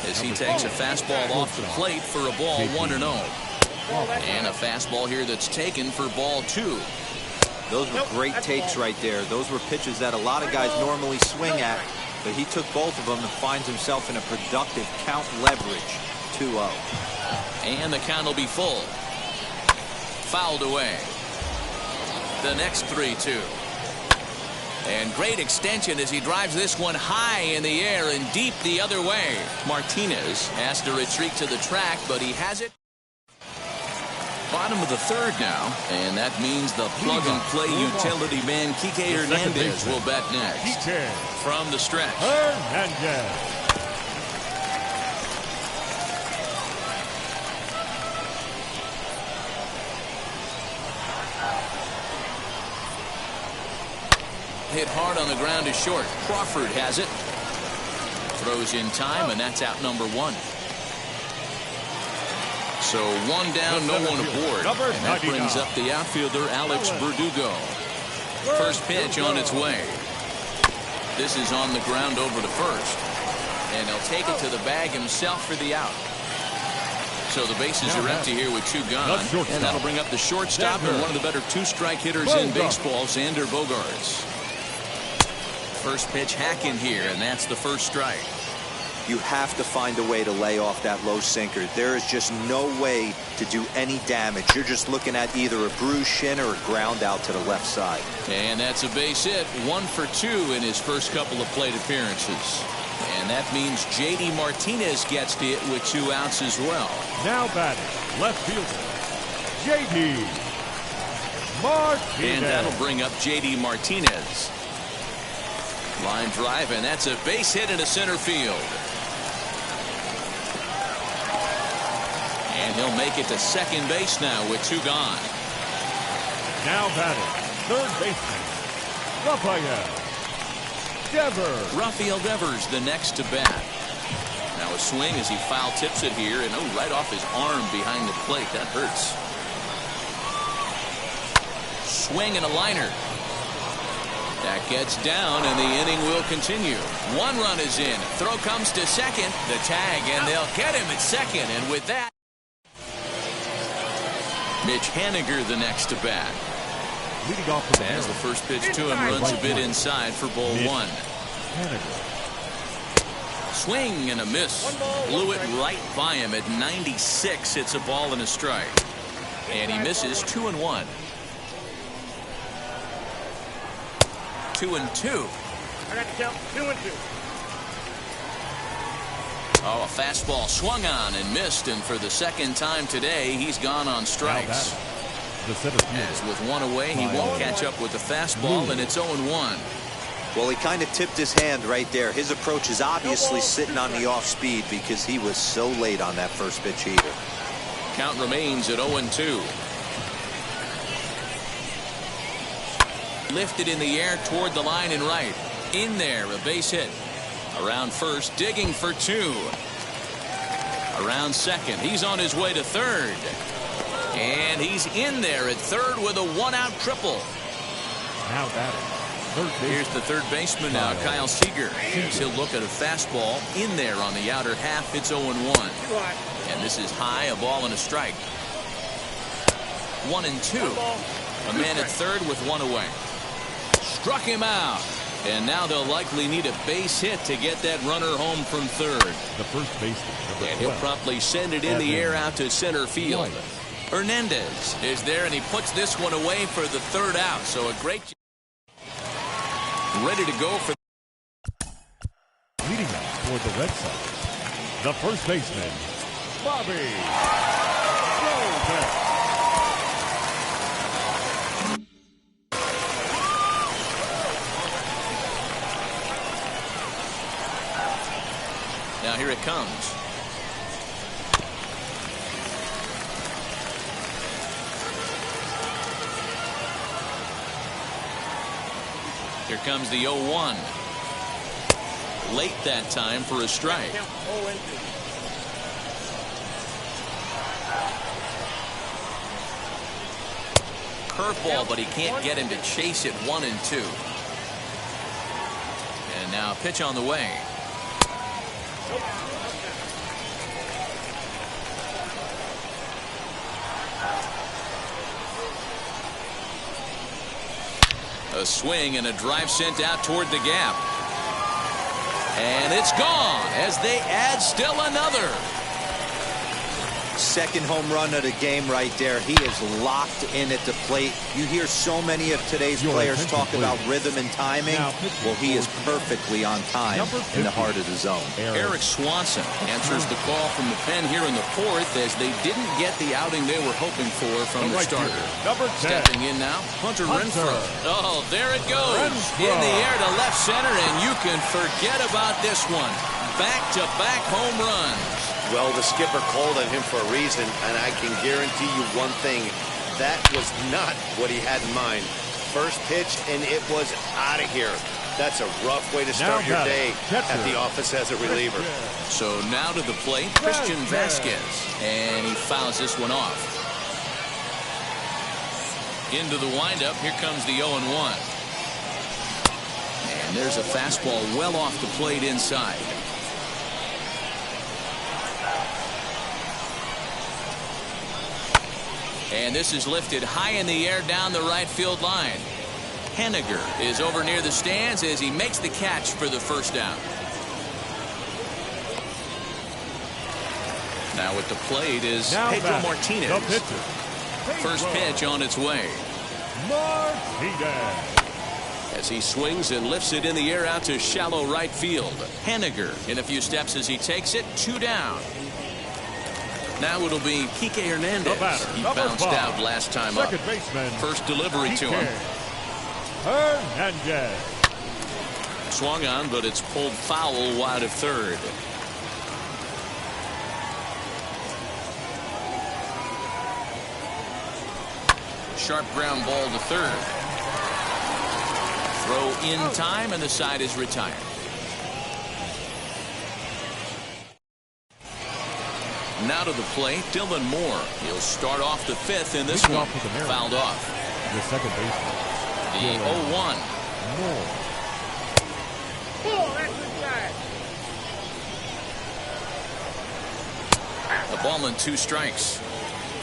As he takes a fastball off the plate for a ball 1-0. And a fastball here that's taken for ball 2. Those were great takes right there. Those were pitches that a lot of guys normally swing at, but he took both of them and finds himself in a productive count leverage. 2-0. And the count will be full. Fouled away. The next 3-2. And great extension as he drives this one high in the air and deep the other way. Martinez has to retreat to the track, but he has it. Bottom of the third now, and that means the plug-and-play utility man Kike Hernandez will bat next. From the stretch. Hernandez. Hit hard on the ground is short. Crawford has it. Throws in time, and that's out number 1. So 1 down, no one aboard. And that brings up the outfielder, Alex Verdugo. First pitch on its way. This is on the ground over to first. And he'll take it to the bag himself for the out. So the bases are empty here with 2 gone. And that'll bring up the shortstop and one of the better 2-strike hitters in baseball, Xander Bogaerts. First pitch hack in here, and that's the first strike. You have to find a way to lay off that low sinker. There is just no way to do any damage. You're just looking at either a bruised shin or a ground out to the left side. And that's a base hit. 1 for 2 in his first couple of plate appearances. And that means J.D. Martinez gets to it with 2 outs as well. Now batting, left fielder, J.D. Martinez. And that'll bring up J.D. Martinez. Line drive, and that's a base hit into center field. And he'll make it to second base now with 2 gone. Now batting, third baseman, Rafael Devers the next to bat. Now a swing as he foul tips it here, and right off his arm behind the plate. That hurts. Swing and a liner. That gets down, and the inning will continue. 1 run is in. Throw comes to second. The tag, and they'll get him at second. And with that, Mitch Haniger the next to bat. Leading off as the first pitch to him runs a bit inside for ball 1. Swing and a miss. Blew it right by him at 96. It's a ball and a strike. And he misses 2-1. 2-2. I got to count 2-2. Oh, a fastball swung on and missed, and for the second time today, he's gone on strikes. As with 1 away, he won't catch up with the fastball, and it's 0-1. Well, he kind of tipped his hand right there. His approach is obviously sitting on the off speed because he was so late on that first pitch heater. Count remains at 0-2. Lifted in the air toward the line and right. In there, a base hit. Around first, digging for 2. Around second, he's on his way to third. And he's in there at third with a 1-out triple. Now batting. Here's the third baseman now, Kyle Seager. He'll look at a fastball in there on the outer half. It's 0-1. And this is high, a ball and a strike. 1-2. A man at third with 1 away. Struck him out. And now they'll likely need a base hit to get that runner home from third. The first baseman. And he'll promptly send it in the air out to center field. Hernandez is there, and he puts this one away for the 3rd out. So a great job. Ready to go for leading up toward the Red Sox. The first baseman, Bobby Rosen. Now here it comes. Here comes the 0-1. Late that time for a strike. Curveball, but he can't get him to chase it. 1-2. And now pitch on the way. A swing and a drive sent out toward the gap. And it's gone as they add still another. Second home run of the game right there. He is locked in at the plate. You hear so many of today's players talk about rhythm and timing. Well, he is perfectly on time in the heart of the zone. Eric Swanson answers the call from the pen here in the 4th as they didn't get the outing they were hoping for from the starter. Number 10. Stepping in now, Hunter Renfroe. Oh, there it goes. In the air to left center, and you can forget about this one. Back-to-back home runs. Well, the skipper called on him for a reason, and I can guarantee you one thing. That was not what he had in mind. First pitch, and it was out of here. That's a rough way to start your day at the office as a reliever. So now to the plate, Christian Vasquez. And he fouls this one off. Into the windup, here comes the 0-1. And there's a fastball well off the plate inside. And this is lifted high in the air down the right field line. Henniger is over near the stands as he makes the catch for the 1st down. Now at the plate is Pedro Martinez. First pitch on its way. Martinez. As he swings and lifts it in the air out to shallow right field. Henniger in a few steps as he takes it. 2 down. Now it'll be Kike Hernandez. He bounced out last time up. First delivery to him. Hernandez. Swung on, but it's pulled foul wide of third. Sharp ground ball to third. Throw in time, and the side is retired. Now to the plate, Dylan Moore. He'll start off the 5th in this one. Fouled off. The second baseman. The 0-1. Moore. A ball and 2 strikes.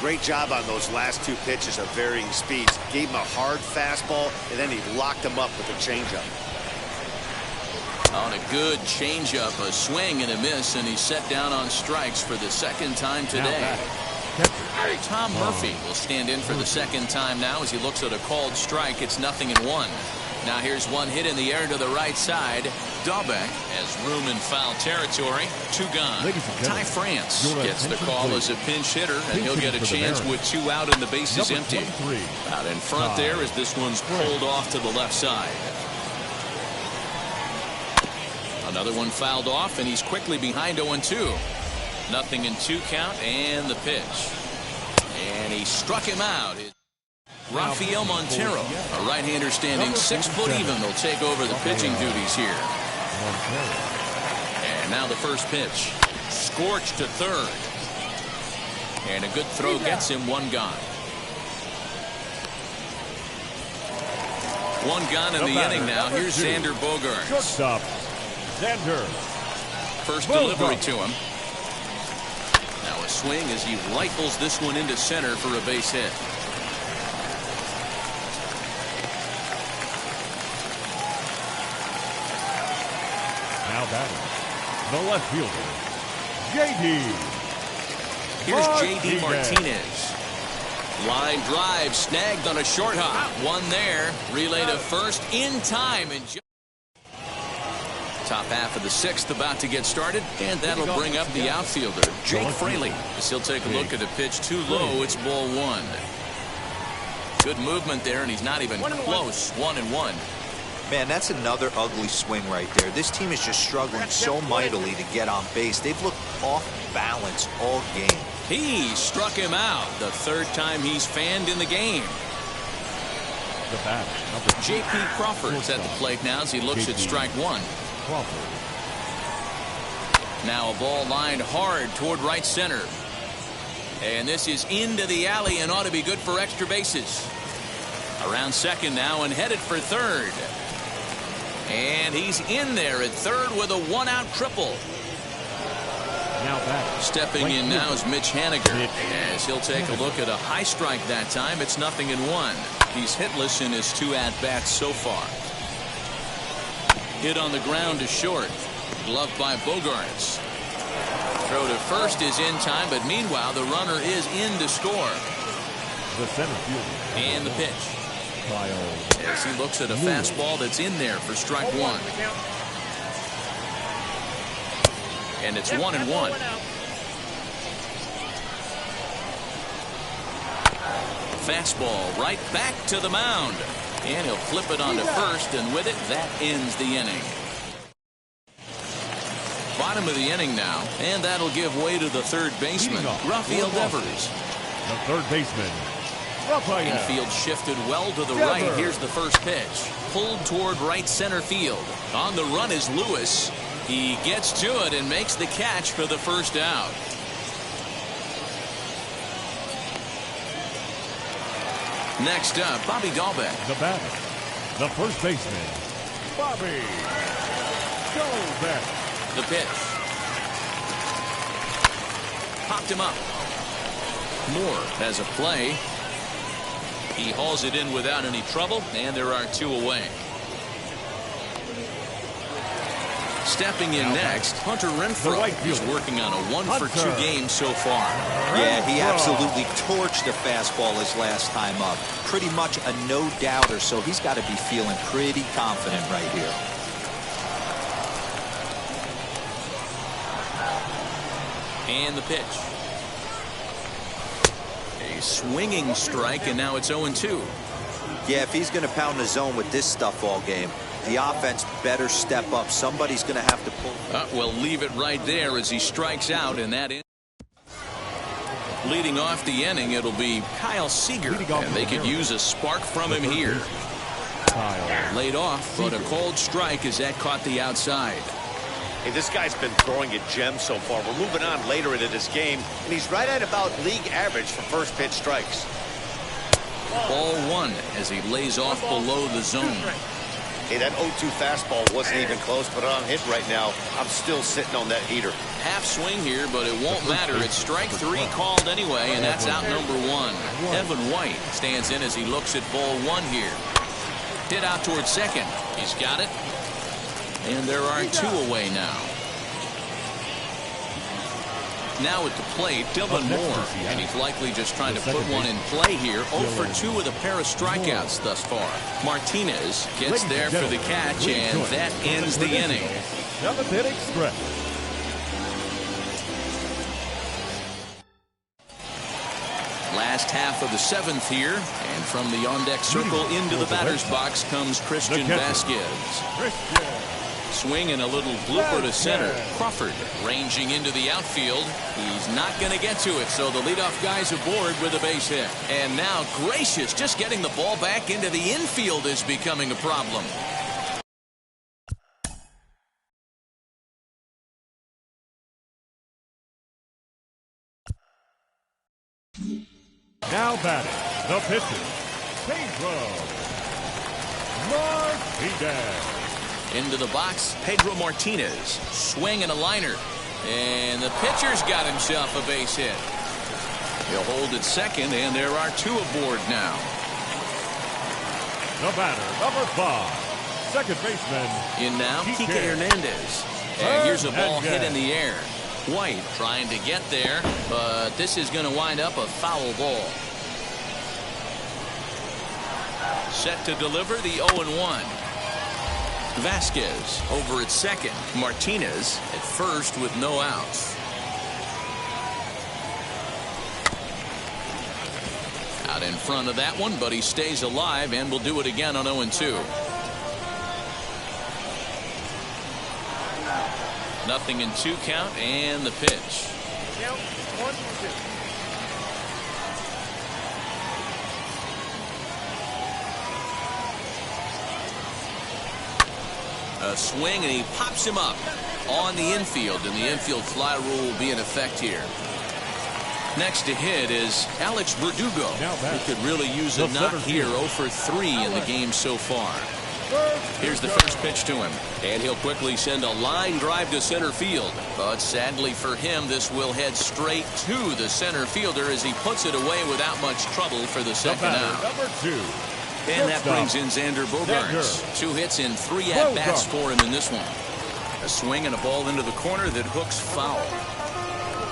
Great job on those last 2 pitches of varying speeds. Gave him a hard fastball, and then he locked him up with a changeup. On a good changeup, a swing and a miss, and he's set down on strikes for the 2nd time today. Tom Murphy will stand in for the 2nd time now as he looks at a called strike. It's 0-1. Now here's one hit in the air to the right side. Dahlbeck has room in foul territory. 2 gone. Ty France gets the call as a pinch hitter, and he'll get a chance with 2 out and the bases empty. Out in front there as this one's pulled off to the left side. Another one fouled off, and he's quickly behind 0-2. 0-2 count, and the pitch. And he struck him out. Rafael Montero, a right-hander standing 6 foot even, will take over the pitching duties here. And now the first pitch. Scorched to third. And a good throw gets him one gone. One gone in the inning now. Here's Xander Bogaerts. Shortstop, Xander. First delivery to him. Now a swing as he rifles this one into center for a base hit. Now batting, the left fielder, J.D. Here's J.D. Martinez. Line drive snagged on a short hop. One there. Relay to first in time. And top half of the 6th about to get started, and that'll bring up the outfielder, Jake Fraley. As he'll take a look at a pitch too low. It's ball 1. Good movement there, and he's not even close. 1-1. Man, that's another ugly swing right there. This team is just struggling so mightily to get on base. They've looked off balance all game. He struck him out. The 3rd time he's fanned in the game. The batter, J.P. Crawford's at the plate now as he looks at strike 1. Crawford. Now a ball lined hard toward right center. And this is into the alley and ought to be good for extra bases. Around second now and headed for third. And he's in there at third with a 1-out triple. Now back. Stepping in now is Mitch Haniger. As he'll take a look at a high strike that time. It's 0-1. He's hitless in his 2 at-bats so far. Hit on the ground to short. Gloved by Bogaerts. Throw to first is in time, but meanwhile the runner is in to score. The center fielder. And the pitch. As he looks at a fastball that's in there for strike 1. And it's 1-1. Fastball right back to the mound. And he'll flip it onto first, and with it, that ends the inning. Bottom of the inning now, and that'll give way to the third baseman, Rafael Devers. The third baseman, Rafael. Infield shifted well to the right. Here's the first pitch. Pulled toward right center field. On the run is Lewis. He gets to it and makes the catch for the first out. Next up, Bobby Dahlbeck. The batter, the first baseman, Bobby Dahlbeck. The pitch. Popped him up. Moore has a play. He hauls it in without any trouble, and there are 2 away. Stepping in next, Hunter Renfroe is working on a 1-for-2 game so far. Yeah, he absolutely torched the fastball his last time up. Pretty much a no-doubter, so he's got to be feeling pretty confident right here. And the pitch. A swinging strike, and now it's 0-2. Yeah, if he's going to pound the zone with this stuff all game, the offense better step up. Somebody's going to have to pull. Well, leave it right there as he strikes out, and that is. Leading off the inning, it'll be Kyle Seager, and they could use a spark from him here. Laid off, but a cold strike as that caught the outside. Hey, this guy's been throwing a gem so far. We're moving on later into this game, and he's right at about league average for first pitch strikes. Ball 1 as he lays off below the zone. Hey, that 0-2 fastball wasn't even close, but on hit right now, I'm still sitting on that heater. Half swing here, but it won't matter. It's strike 3 called anyway, and that's out number 1. Evan White stands in as he looks at ball 1 here. Hit out towards second. He's got it. And there are 2 away now. Now at the plate, Dylan Moore, and he's likely just trying to put one in play here. 0-for-2 with a pair of strikeouts thus far. Martinez gets there for the catch, and that ends the inning. 7th inning stretch. Last half of the 7th here, and from the on-deck circle into the batter's box comes Christian Vasquez. Swing and a little blooper to center. Crawford ranging into the outfield. He's not going to get to it, so the leadoff guy's aboard with a base hit. And now Gracious, just getting the ball back into the infield is becoming a problem. Now batting, the pitcher, Pedro Martinez. Into the box, Pedro Martinez. Swing and a liner. And the pitcher's got himself a base hit. He'll hold at second, and there are two aboard now. The batter, number 5, second baseman. In now, Kike Hernandez. And here's a ball hit in the air. White trying to get there, but this is going to wind up a foul ball. Set to deliver the 0-1. Vasquez over at second. Martinez at first with no outs. Out in front of that one, but he stays alive and will do it again on 0-2. Nothing in 2 count, and the pitch. Count 1-2. A swing, and he pops him up on the infield, and the infield fly rule will be in effect here. Next to hit is Alex Verdugo, who could really use a knock here. 0 for 3 in the game so far. Here's the first pitch to him, and he'll quickly send a line drive to center field. But sadly for him, this will head straight to the center fielder as he puts it away without much trouble for the second out. Number 2. And that brings in Xander Bogaerts. 2 hits and 3 at-bats for him in this one. A swing and a ball into the corner that hooks foul.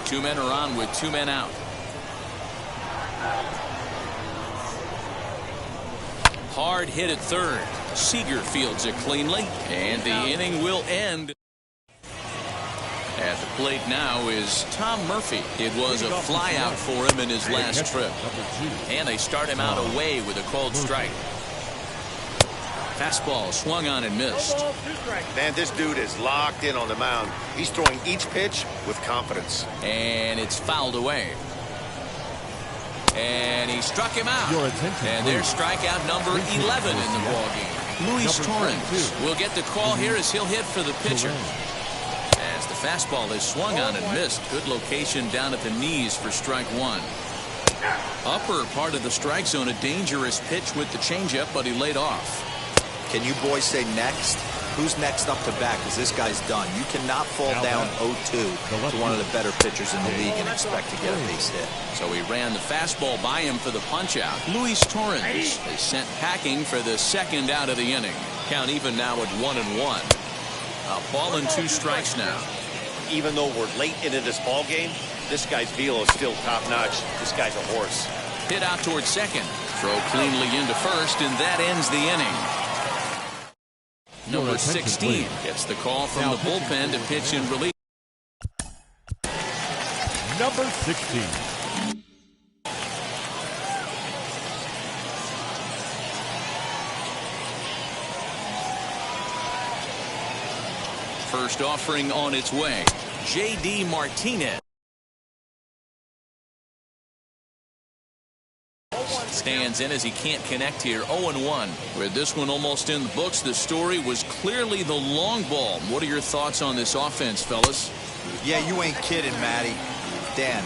2 men are on with 2 men out. Hard hit at third. Seager fields it cleanly, and the inning will end. At the plate now is Tom Murphy. It was a flyout for him in his last trip. And they start him out away with a called strike. Fastball swung on and missed. Man, this dude is locked in on the mound. He's throwing each pitch with confidence. And it's fouled away. And he struck him out. And there's strikeout number 11 in the ballgame. Luis Torrens will get the call here as he'll hit for the pitcher. As the fastball is swung on and missed. Good location down at the knees for strike 1. Upper part of the strike zone, a dangerous pitch with the changeup, but he laid off. Can you boys say next? Who's next up to bat? Because this guy's done. You cannot fall down 0-2 to one of the better pitchers in the league and expect to get a base hit. So he ran the fastball by him for the punch-out. Luis Torrens is sent packing for the second out of the inning. Count even now at 1-1. A ball and 2 strikes now. Even though we're late into this ball game, this guy's velo is still top-notch. This guy's a horse. Hit out towards second. Throw cleanly into first, and that ends the inning. Number 16 gets the call from the bullpen to pitch in relief. Number 16. First offering on its way. J.D. Martinez. Stands in as he can't connect here. 0-1. With this one almost in the books, the story was clearly the long ball. What are your thoughts on this offense, fellas? Yeah, you ain't kidding, Matty. Dan,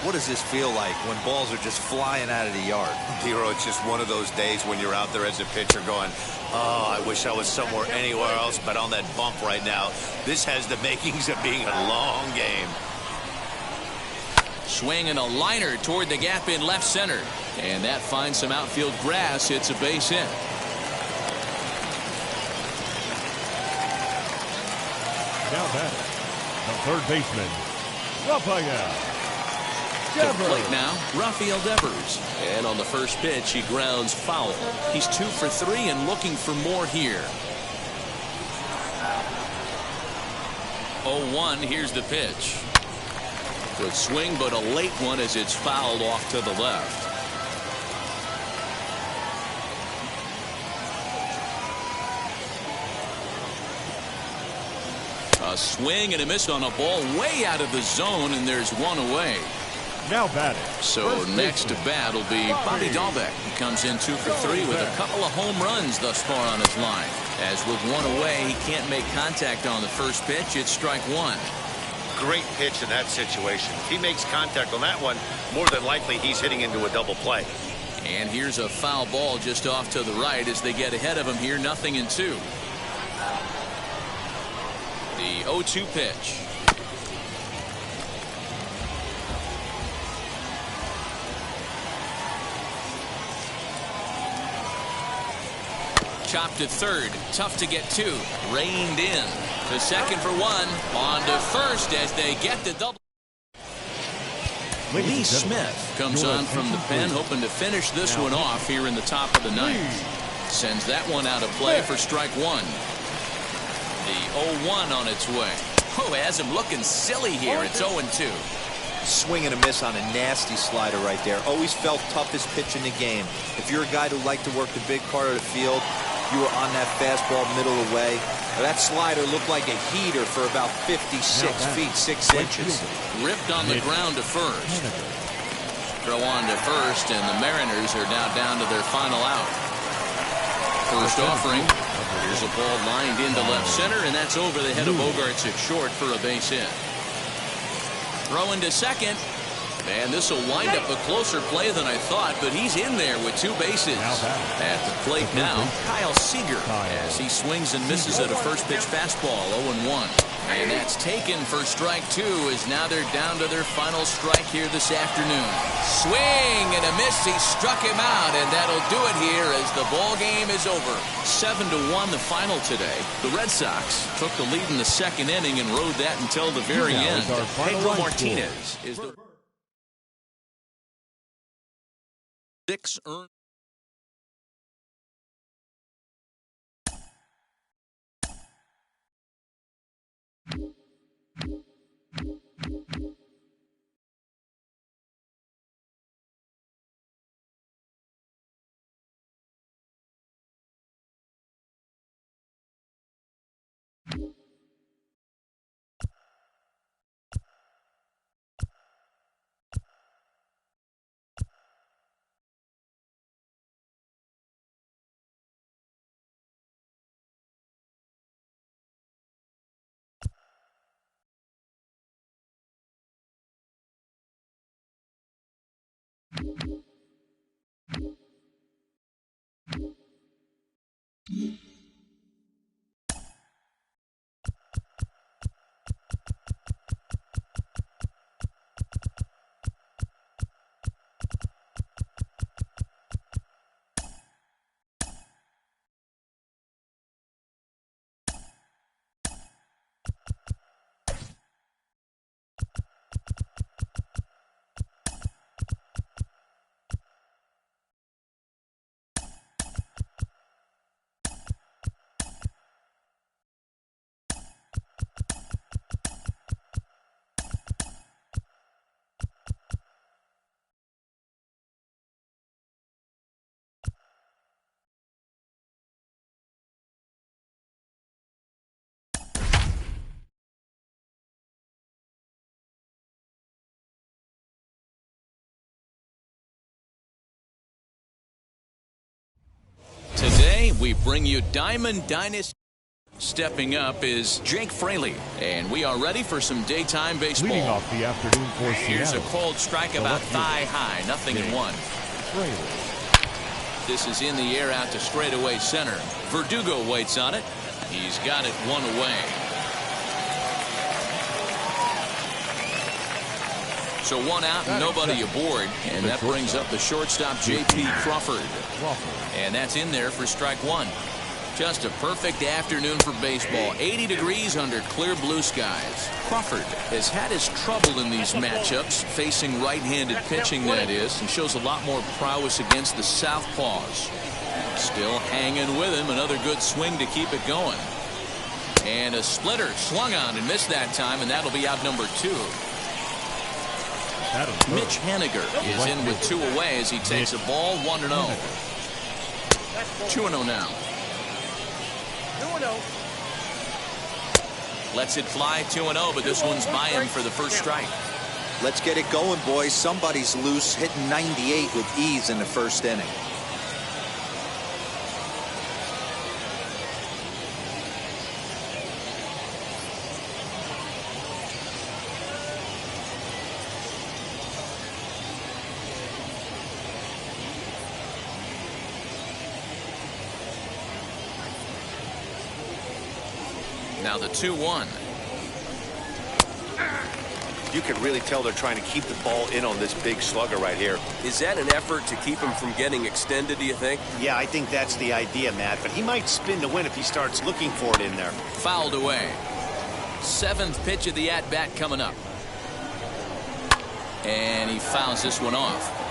what does this feel like when balls are just flying out of the yard? Hero, it's just one of those days when you're out there as a pitcher going, oh, I wish I was somewhere anywhere else but on that bump right now. This has the makings of being a long game. Swing and a liner toward the gap in left center. And that finds some outfield grass. It's a base hit. Now batting, the third baseman, Rafael To the plate now, Rafael Devers. And on the first pitch, he grounds foul. He's 2 for 3 and looking for more here. 0-1, here's the pitch. Good swing, but a late one as it's fouled off to the left. A swing and a miss on a ball way out of the zone, and there's one away. Now batting. So next to bat will be Bobby Dahlbeck. He comes in 2 for 3 with a couple of home runs thus far on his line. As with one away, he can't make contact on the first pitch. It's strike one. Great pitch in that situation. If he makes contact on that one, more than likely he's hitting into a double play. And here's a foul ball just off to the right as they get ahead of him here, 0-2. The 0-2 pitch. Chopped to third. Tough to get to. Reined in. To second for one. On to first as they get the double. Lee Smith comes on from the pen, hoping to finish this one off here in the top of the ninth. Sends that one out of play for strike one. The 0-1 on its way. Oh, has him looking silly here. It's 0-2. Swing and a miss on a nasty slider right there. Always felt toughest pitch in the game. If you're a guy who liked to work the big part of the field, you were on that fastball middle away. That slider looked like a heater for about 56 feet 6 inches. Ripped on the ground to first. Throw on to first, and the Mariners are now down to their final out. First offering. Here's a ball lined into left center, and that's over the head of Bogarts at short for a base hit. Throw into second. And this will wind up a closer play than I thought, but he's in there with 2 bases. At the plate now, Kyle Seager, as he swings and misses at a first pitch fastball, 0-1. And that's taken for strike 2, as now they're down to their final strike here this afternoon. Swing and a miss. He struck him out, and that'll do it here as the ball game is over. 7-1 the final today. The Red Sox took the lead in the second inning and rode that until the very end. Pedro Martinez is the 6 earned. Today, we bring you Diamond Dynasty. Stepping up is Jake Fraley, and we are ready for some daytime baseball. Leading off the afternoon for Here's Seattle. a cold strike about thigh high, 0-1. This is in the air out to straightaway center. Verdugo waits on it. He's got it one away. So one out and nobody aboard, and that brings up the shortstop J.P. Crawford. And that's in there for strike one. Just a perfect afternoon for baseball. 80 degrees under clear blue skies. Crawford has had his trouble in these matchups, facing right-handed pitching, that is, and shows a lot more prowess against the southpaws. Still hanging with him. Another good swing to keep it going. And a splitter swung on and missed that time, and that'll be out number 2. Mitch Haniger is in with 2 away as he takes a ball 1-0. 2-0 now. Lets it fly 2-0, but this one's by him for the first strike. Let's get it going, boys. Somebody's loose, hitting 98 with ease in the first inning. Now the 2-1. You can really tell they're trying to keep the ball in on this big slugger right here. Is that an effort to keep him from getting extended, do you think? Yeah, I think that's the idea, Matt. But he might spin to win if he starts looking for it in there. Fouled away. 7th pitch of the at-bat coming up. And he fouls this one off.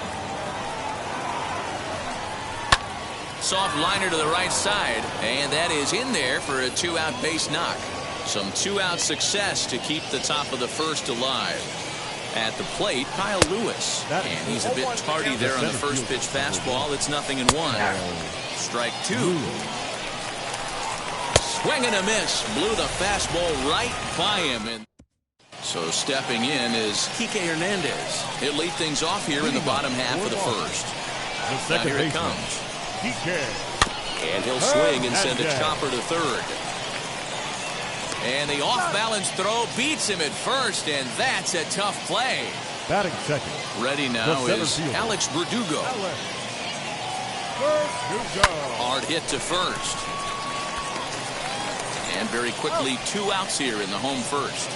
Soft liner to the right side, and that is in there for a 2-out base knock. Some 2-out success to keep the top of the first alive. At the plate, Kyle Lewis. And he's a bit tardy there on the first pitch fastball. It's 0-1. Strike 2. Swing and a miss. Blew the fastball right by him. And so stepping in is Kike Hernandez. He'll lead things off here in the bottom half of the first. Now here it comes. And he'll swing and send a chopper to third. And the off-balance throw beats him at first, and that's a tough play. Batting second. Ready now is Alex Verdugo. Hard hit to first. And very quickly, 2 outs here in the home first.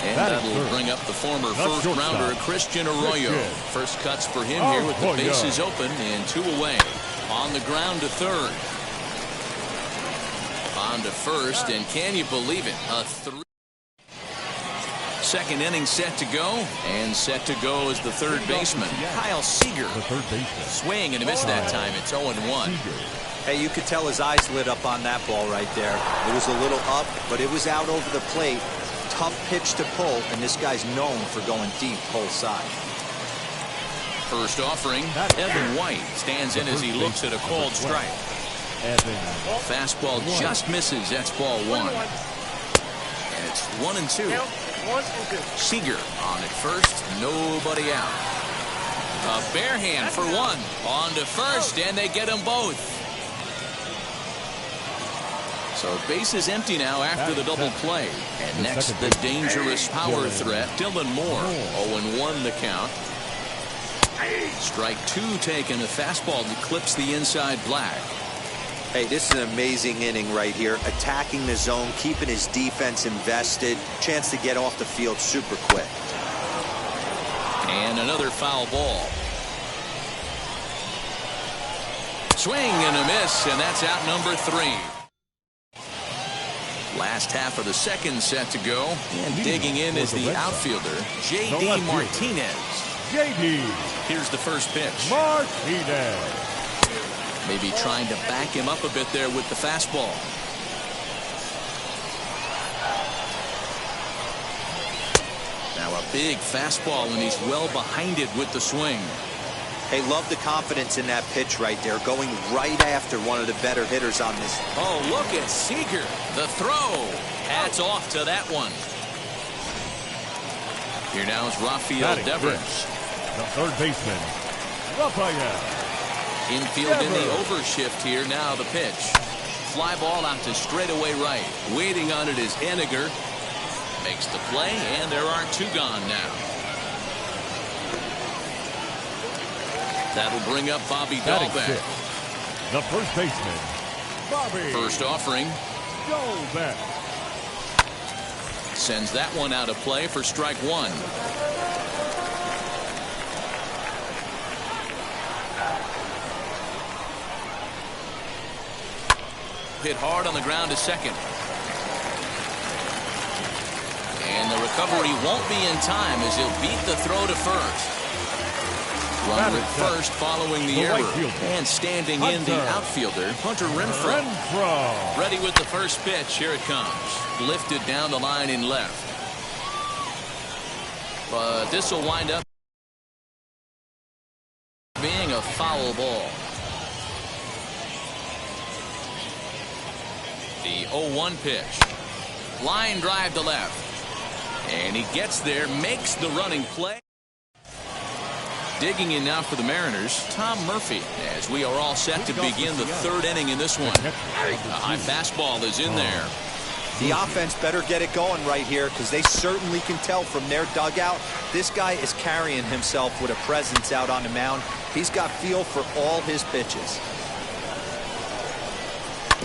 And that'll bring up the former first-rounder Christian Arroyo. First cuts for him here with the bases open and 2 away. On the ground to third. On to first, and can you believe it? A 3. Second inning set to go, and set to go is the third baseman, Kyle Seager. Swing and a miss that time. It's 0-1. Hey, you could tell his eyes lit up on that ball right there. It was a little up, but it was out over the plate. Tough pitch to pull, and this guy's known for going deep whole side. First offering, Evan White stands in as he looks at a called strike. Fastball just misses. That's ball 1. And it's 1-2. Seager on at first. Nobody out. A bare hand for 1. On to first, and they get them both. So base is empty now after the double play. And next, the dangerous power threat, Dylan Moore. 0-1 the count. Strike 2 taken. A fastball that clips the inside black. Hey, this is an amazing inning right here. Attacking the zone, keeping his defense invested. Chance to get off the field super quick. And another foul ball. Swing and a miss, and that's out number 3. Last half of the second set to go. And digging in is the outfielder, J.D. Martinez. J.D. Here's the first pitch. Martinez. Maybe trying to back him up a bit there with the fastball. Now a big fastball, and he's well behind it with the swing. Hey, love the confidence in that pitch right there, going right after one of the better hitters on this. Oh, look at Seager. The throw. Hats off to that one. Here now is Rafael Devers. The third baseman, Rafael. Infield in the overshift here. Now the pitch. Fly ball out to straightaway right. Waiting on it is Henniger. Makes the play, and there are 2 gone now. That'll bring up Bobby Dahlbeck. The first baseman, Bobby. First offering. Dahlbeck. Sends that one out of play for strike 1. Hit hard on the ground to second. And the recovery won't be in time as he'll beat the throw to first. Runner at first following the error. And standing in the outfielder, Hunter Renfroe. Ready with the first pitch. Here it comes. Lifted down the line in left. But this will wind up being a foul ball. The 0-1 pitch. Line drive to left. And he gets there, makes the running play. Digging in now for the Mariners, Tom Murphy, as we are all set to begin the third inning in this one. A high fastball is in there. The offense better get it going right here, because they certainly can tell from their dugout this guy is carrying himself with a presence out on the mound. He's got feel for all his pitches.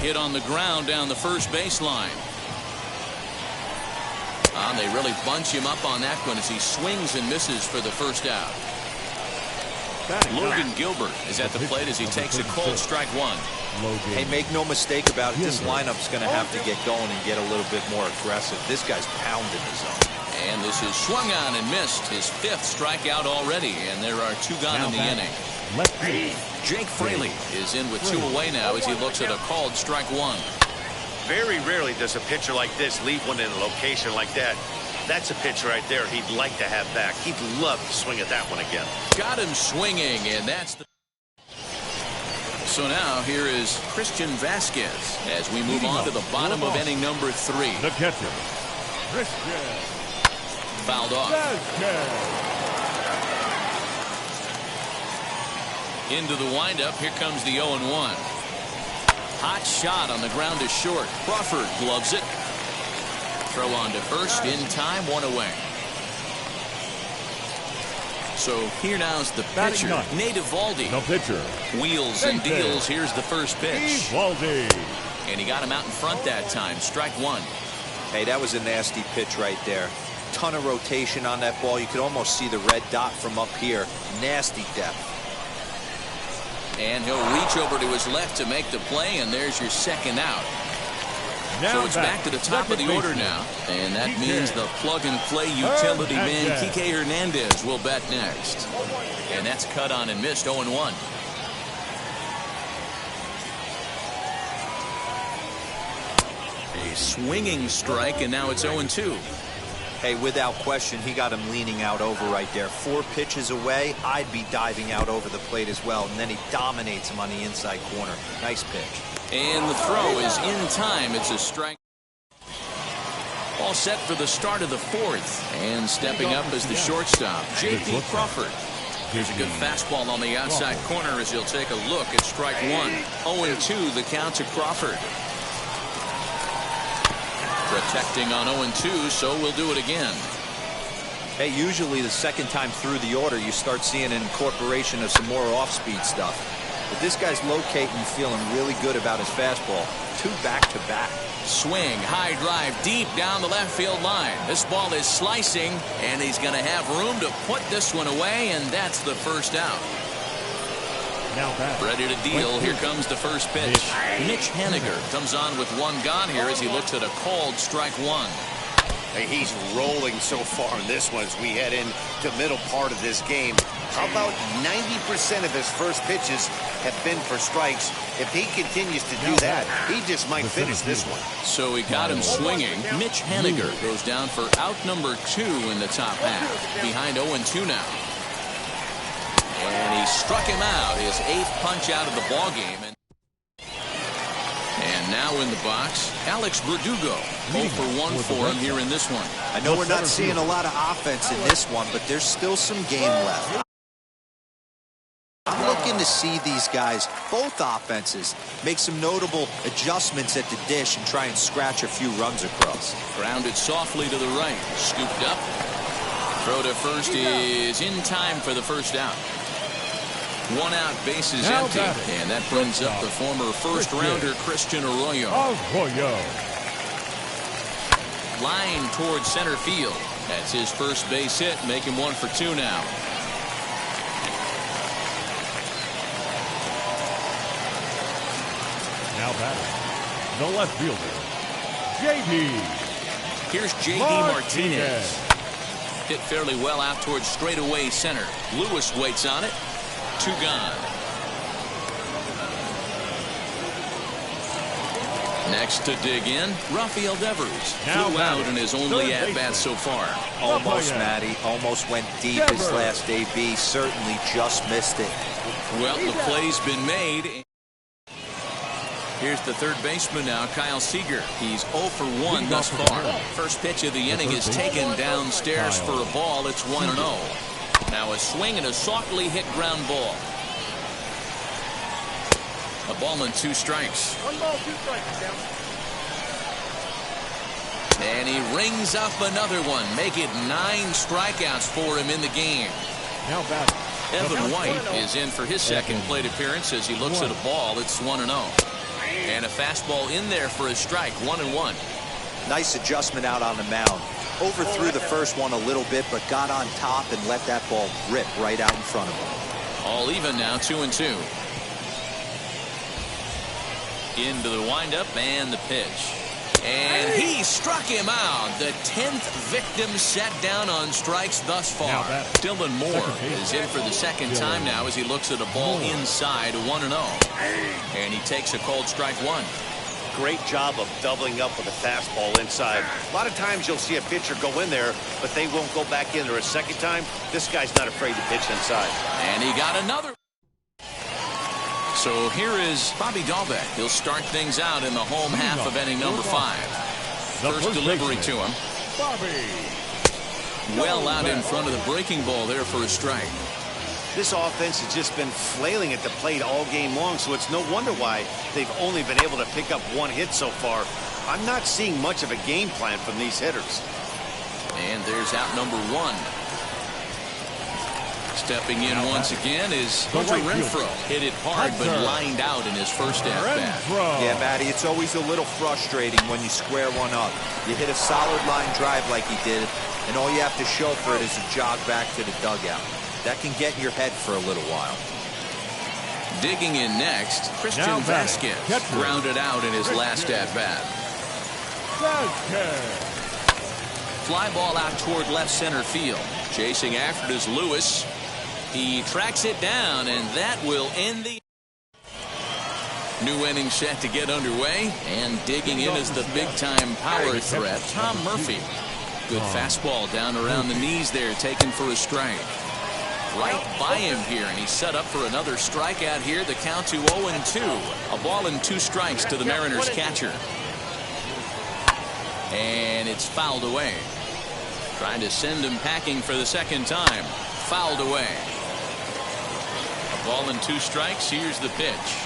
Hit on the ground down the first baseline. They really bunch him up on that one as he swings and misses for the first out. Logan Gilbert is at the plate as he takes a called strike one. Hey, make no mistake about it, this lineup's going to have to get going and get a little bit more aggressive. This guy's pounding the zone. And this is swung on and missed, his fifth strikeout already, and there are two gone in the inning. Jake Fraley is in with two away now as he looks at a called strike one. Very rarely does a pitcher like this leave one in a location like that. That's a pitch right there he'd like to have back. He'd love to swing at that one again. Got him swinging, and that's the... So now here is Christian Vasquez as we move on to the bottom of inning number 3. The catcher, Christian. Fouled off. Into the windup. Here comes the 0-1. Hot shot on the ground is short. Crawford gloves it. Throw on to first in time, one away. So here now's the pitcher, Nate Eovaldi. The pitcher. Wheels and deals. Here's the first pitch. Eovaldi. And he got him out in front that time. Strike one. Hey, that was a nasty pitch right there. Ton of rotation on that ball. You could almost see the red dot from up here. Nasty depth. And he'll reach over to his left to make the play, and there's your second out. So it's back to the top of the order now, and that means the plug-and-play utility man Kike Hernandez will bat next. And that's cut on and missed. 0-1. A swinging strike, and now it's 0-2. Hey, without question, he got him leaning out over right there. 4 pitches away, I'd be diving out over the plate as well, and then he dominates him on the inside corner. Nice pitch. And the throw is in time. It's a strike. All set for the start of the 4th. And stepping up as the shortstop, J.P. Crawford. Here's a good fastball on the outside corner as he'll take a look at strike one. 0-2 the count to Crawford. Protecting on 0-2, so we'll do it again. Hey, usually the second time through the order, you start seeing an incorporation of some more off-speed stuff. But this guy's locating, feeling really good about his fastball. 2 back-to-back. Swing, high drive, deep down the left field line. This ball is slicing, and he's going to have room to put this one away, and that's the first out. Now back. Ready to deal. Here comes the first pitch. Mitch Haniger comes on with 1 gone here as he looks at a called strike one. Hey, he's rolling so far in this one as we head into the middle part of this game. How about 90% of his first pitches have been for strikes? If he continues to do that, he just might finish this one. So he got him swinging. Mitch Haniger goes down for out number 2 in the top half. Behind 0-2 now. And he struck him out, his 8th punch out of the ballgame. And now in the box, Alex Verdugo. 0 for 1 for him here in this one. I know we're not seeing a lot of offense in this one, but there's still some game left. I'm looking to see these guys, both offenses, make some notable adjustments at the dish and try and scratch a few runs across. Grounded softly to the right. Scooped up. Throw to first is in time for the first out. 1 out, bases empty. And that brings up the former first-rounder Christian Arroyo. Line towards center field. That's his first base hit, making 1 for 2 now. Now back, the left fielder, J.D. Here's J.D. Martinez. Hit fairly well out towards straightaway center. Lewis waits on it. 2 gone. Next to dig in, Rafael Devers. Flew out in his only at-bat so far. Almost, Matty. Almost went deep his last AB. Certainly just missed it. Well, the play's been made. Here's the third baseman now, Kyle Seager. He's 0 for 1 thus far. First pitch of the inning is taken downstairs for a ball. It's 1-0. Now a swing and a softly hit ground ball. A ball and 2 strikes. 1 ball, 2 strikes, down. And he rings up another one. Make it 9 strikeouts for him in the game. Now batting. Evan White is in for his second plate appearance as he looks at a ball. It's 1-0. And a fastball in there for a strike. 1-1. Nice adjustment out on the mound. Overthrew the first one a little bit, but got on top and let that ball rip right out in front of him. All even now, 2-2. Into the windup and the pitch. And he struck him out. The 10th victim set down on strikes thus far. Dylan Moore is in for the second time now as he looks at a ball inside, 1-0. And he takes a called strike 1. Great job of doubling up with a fastball inside. A lot of times you'll see a pitcher go in there, but they won't go back in there a second time. This guy's not afraid to pitch inside. And he got another. So here is Bobby Dahlbeck. He'll start things out in the home half of inning number 5. First delivery to him. Bobby. Well out in front of the breaking ball there for a strike. This offense has just been flailing at the plate all game long, so it's no wonder why they've only been able to pick up 1 hit so far. I'm not seeing much of a game plan from these hitters. And there's out number 1. Stepping in once again is Hunter Renfroe. Hit it hard but lined out in his first at-bat. Yeah, Matty, it's always a little frustrating when you square one up. You hit a solid line drive like he did, and all you have to show for it is a jog back to the dugout. That can get in your head for a little while. Digging in next, Christian Vasquez grounded out in his last at-bat. Fly ball out toward left center field. Chasing after it is Lewis. He tracks it down, and that will end the new inning set to get underway. And digging in is the big-time power threat, Tom Murphy. Good fastball down around the knees there, taken for a strike. Right by him here, and he's set up for another strikeout here. The count to 0-2. A ball and 2 strikes to the Mariners catcher. And it's fouled away. Trying to send him packing for the second time. Fouled away. A ball and 2 strikes. Here's the pitch.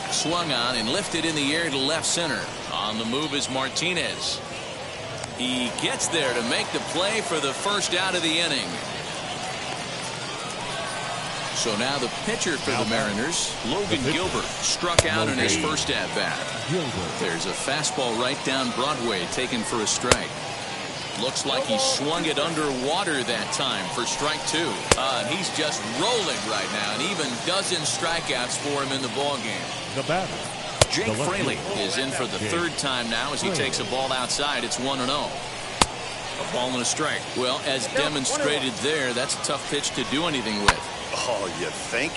Swung on and lifted in the air to left center. On the move is Martinez. He gets there to make the play for the first out of the inning. So now the pitcher for the Mariners, Logan Gilbert, struck out in his first at-bat. There's a fastball right down Broadway taken for a strike. Looks like he swung it underwater that time for strike 2. He's just rolling right now, and even dozen strikeouts for him in the ballgame. The batter. Jake Fraley is in for the 3rd time now as he takes a ball outside. It's 1-0. A ball and a strike. Well, as demonstrated there, that's a tough pitch to do anything with. Oh, you think?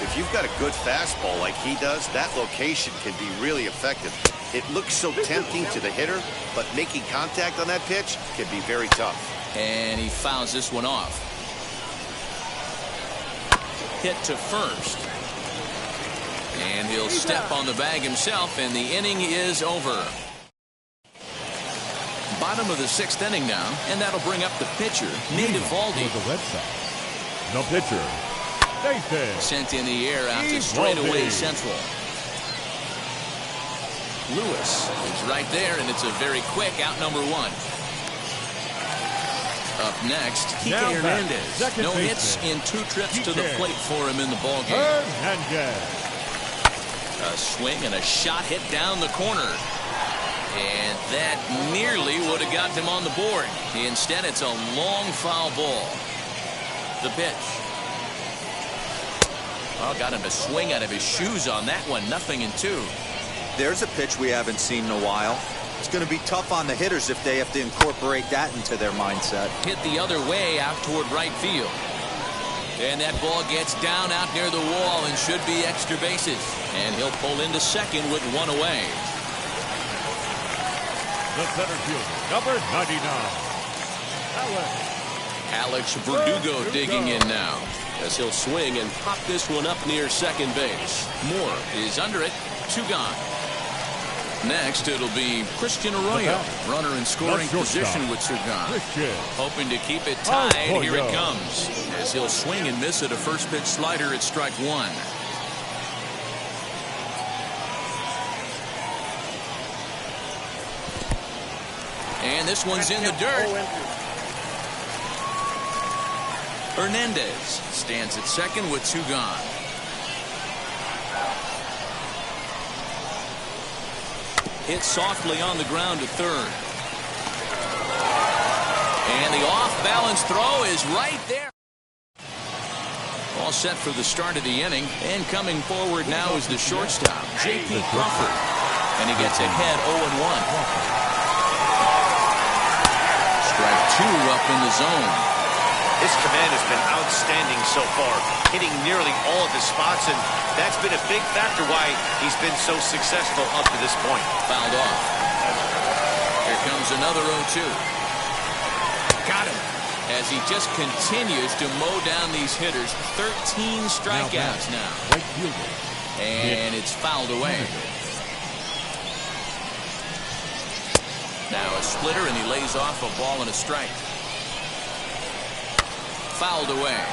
If you've got a good fastball like he does, that location can be really effective. It looks so tempting to the hitter, but making contact on that pitch can be very tough. And he fouls this one off. Hit to first. And he'll step on the bag himself, and the inning is over. Bottom of the 6th inning now, and that'll bring up the pitcher, Nate Eovaldi. The pitcher, Nathan. Sent in the air out to straightaway central. Lewis is right there, and it's a very quick out number 1. Up next, Kike Hernandez. No hits in 2 trips to the plate for him in the ballgame. A swing and a shot hit down the corner. And that nearly would have got him on the board. Instead, it's a long foul ball. The pitch. Well, got him to swing out of his shoes on that one. 0-2. There's a pitch we haven't seen in a while. It's going to be tough on the hitters if they have to incorporate that into their mindset. Hit the other way out toward right field. And that ball gets down out near the wall and should be extra bases. And he'll pull into second with 1 away. The center fielder, number 99, Alex Verdugo digging in now as he'll swing and pop this one up near second base. Moore is under it. 2 gone. Next, it'll be Christian Arroyo, runner in scoring position with Sagan. Hoping to keep it tied. Here it comes as he'll swing and miss at a first pitch slider at strike one. And this one's in the dirt. Hernandez stands at second with two gone. Hit softly on the ground to third. And the off-balance throw is right there. All set for the start of the inning. And coming forward now is the shortstop, J.P. Crawford. And he gets ahead 0-1. Strike two up in the zone. His command has been outstanding so far, hitting nearly all of his spots, and that's been a big factor why he's been so successful up to this point. Fouled off. Here comes another 0-2. Got him. As he just continues to mow down these hitters. 13 strikeouts now. And it's fouled away. Now a splitter, and he lays off a ball and a strike. Fouled away.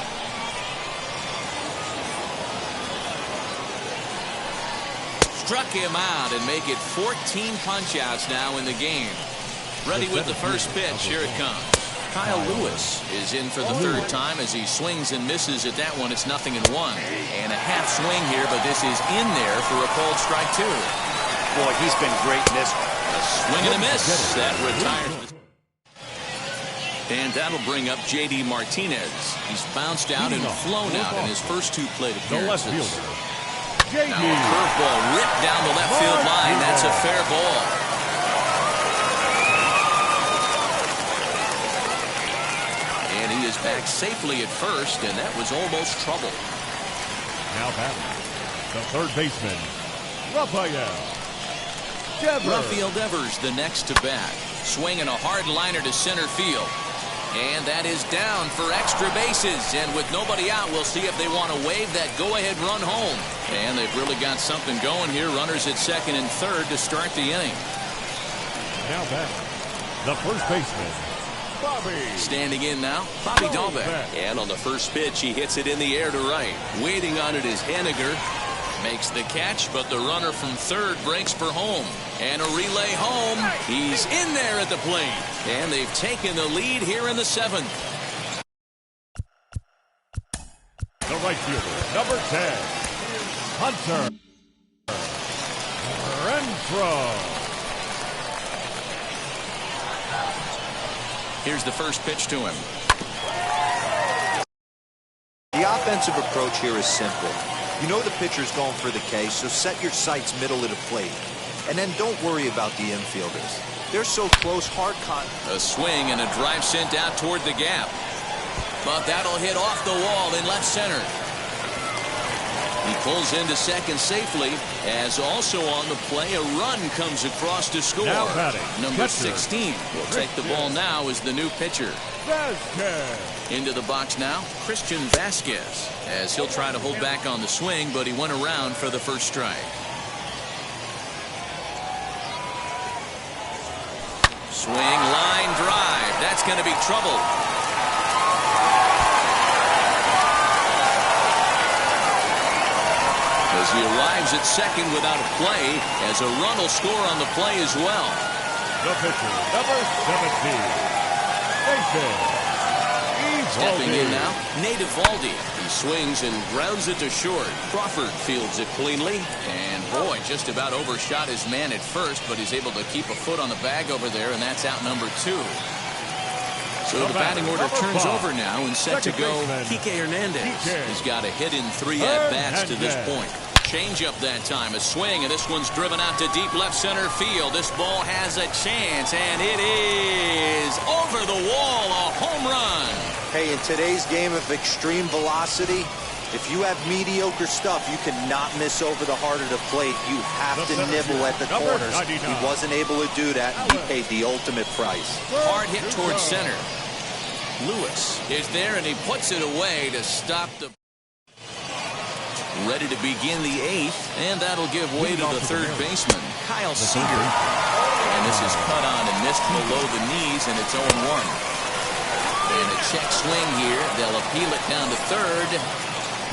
Struck him out and make it 14 punch-outs now in the game. Ready with the first pitch. Here it comes. Kyle Lewis is in for the third time as he swings and misses at that one. It's 0-1. And a half swing here, but this is in there for a called strike two. Boy, he's been great in this. A swing and a miss. That retires. And that'll bring up J.D. Martinez. He's bounced out and flown out in his first two plate appearances. Now a curveball ripped down the left field line. That's a fair ball. And he is back safely at first, and that was almost trouble. Now batting, the third baseman, Rafael Devers the next to bat. Swinging a hard liner to center field. And that is down for extra bases. And with nobody out, we'll see if they want to wave that go-ahead run home. And they've really got something going here. Runners at second and third to start the inning. Now back, the first baseman, Bobby. Standing in now, Bobby Dalbec. And on the first pitch, he hits it in the air to right. Waiting on it is Henniger. Makes the catch, but the runner from third breaks for home. And a relay home. He's in there at the plate. And they've taken the lead here in the seventh. The right fielder, number 10, Hunter Renfroe. Here's the first pitch to him. The offensive approach here is simple. You know the pitcher's going for the K, so set your sights middle of the plate. And then don't worry about the infielders. They're so close, hard contact. A swing and a drive sent out toward the gap. But that'll hit off the wall in left center. He pulls into second safely, as also on the play a run comes across to score. Now batting, number 16 will take the ball now as the new pitcher. Vasquez. Into the box now, Christian Vasquez, as he'll try to hold back on the swing, but he went around for the first strike. Swing, line drive. That's going to be trouble. As he arrives at second without a play, as a run will score on the play as well. The pitcher, number 17, Nathan. Stepping in now, Nate Eovaldi. He swings and grounds it to short. Crawford fields it cleanly. And boy, just about overshot his man at first, but he's able to keep a foot on the bag over there, and that's out number 2. So the batting order turns over now, and set to go Kike Hernandez. He's got a hit in 3 at-bats to this point. Change up that time, a swing, and this one's driven out to deep left center field. This ball has a chance, and it is over the wall, a home run. Hey, in today's game of extreme velocity, if you have mediocre stuff, you cannot miss over the heart of the plate. You have to nibble at the corners. He wasn't able to do that. He paid the ultimate price. Hard hit towards center. Lewis is there, and he puts it away to stop the... Ready to begin the 8th, and that'll give way to the third baseman, Kyle Seager. And this is cut on and missed below the knees, and it's 0-1. And a check swing here. They'll appeal it down to third.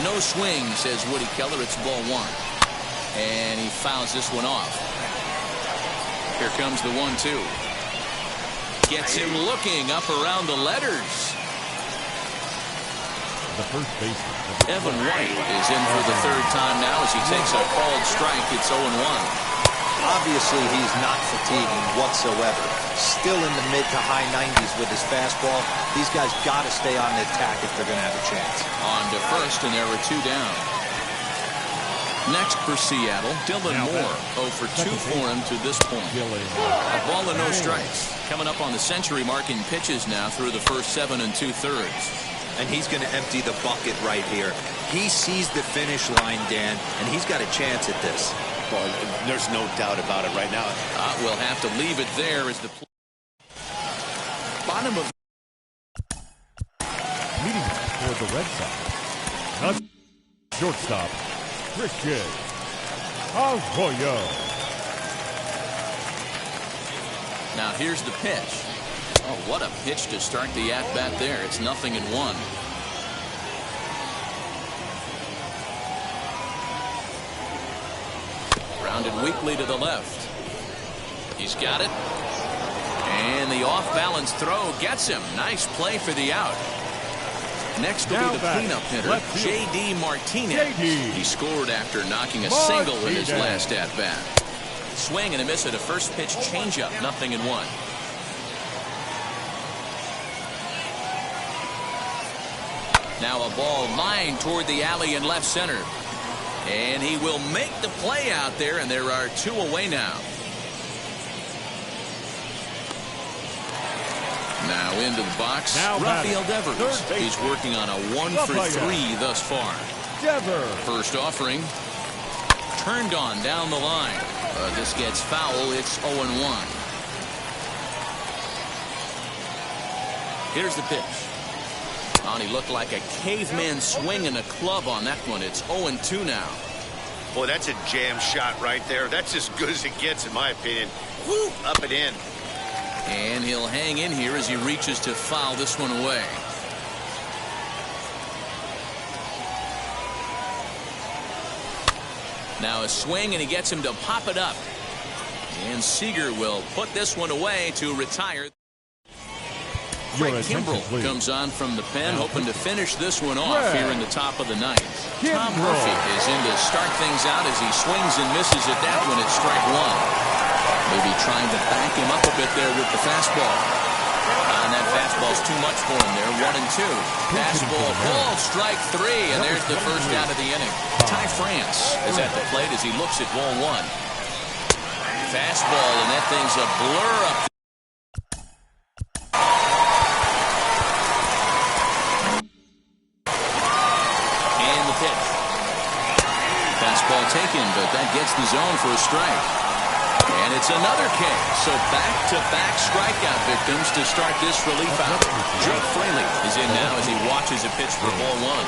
No swing, says Woody Keller. It's ball 1. And he fouls this one off. Here comes the 1-2. Gets him looking up around the letters. The first baseman. Evan White is in for the third time now as he takes a called strike. It's 0-1. Obviously, he's not fatiguing whatsoever. Still in the mid to high 90s with his fastball. These guys got to stay on the attack if they're going to have a chance. On to first, and there were 2 down. Next for Seattle, Dylan Moore. 0 for 2 for him to this point. A ball and no strikes. Coming up on the century mark in pitches now through the first 7 2/3. And he's going to empty the bucket right here. He sees the finish line, Dan, and he's got a chance at this. Well, there's no doubt about it right now. We'll have to leave it there as the bottom of Meeting for the Red Sox. Not shortstop, Christian Arroyo. Now here's the pitch. Oh, what a pitch to start the at-bat there. It's 0-1. Grounded weakly to the left. He's got it. And the off-balance throw gets him. Nice play for the out. Next will be the cleanup hitter, J.D. Martinez. He scored after knocking a single in his last at-bat. Swing and a miss at a first pitch changeup. 0-1. Now a ball lined toward the alley in left center. And he will make the play out there, and there are 2 away now. Now into the box, Rafael Devers. He's working on a 1 for 3 thus far. First offering. Turned on down the line. This gets foul. It's 0-1. Here's the pitch. Oh, he looked like a caveman swinging a club on that one. It's 0-2 now. Boy, that's a jam shot right there. That's as good as it gets, in my opinion. Woo, up and in. And he'll hang in here as he reaches to foul this one away. Now a swing, and he gets him to pop it up. And Seager will put this one away to retire. Craig Kimbrell comes on from the pen, hoping to finish this one off here in the top of the 9th. Tom Murphy is in to start things out as he swings and misses at that one at strike 1. Maybe trying to back him up a bit there with the fastball. And that fastball's too much for him there. 1-2. Fastball, ball, strike 3, and there's the first out of the inning. Ty France is at the plate as he looks at ball 1. Fastball, and that thing's a blur up. Fastball taken, but that gets the zone for a strike. And it's another K. So back-to-back strikeout victims to start this relief out. Jake Fraley is in now as he watches a pitch for ball 1.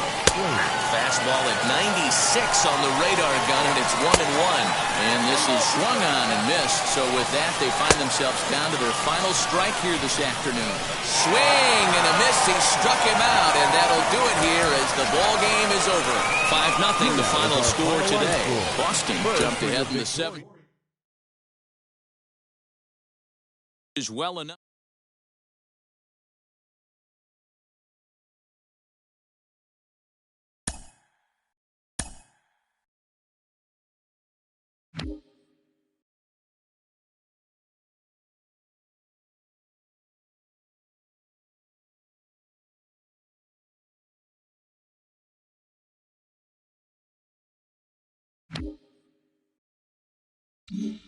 Fastball at 96 on the radar gun, and it's 1-1. And this is swung on and missed. So with that, they find themselves down to their final strike here this afternoon. Swing and a miss. He struck him out, and that'll do it here as the ball game is over. 5-0 the final score today. Boston jumped ahead in the 7th. Is well enough. Mm-hmm.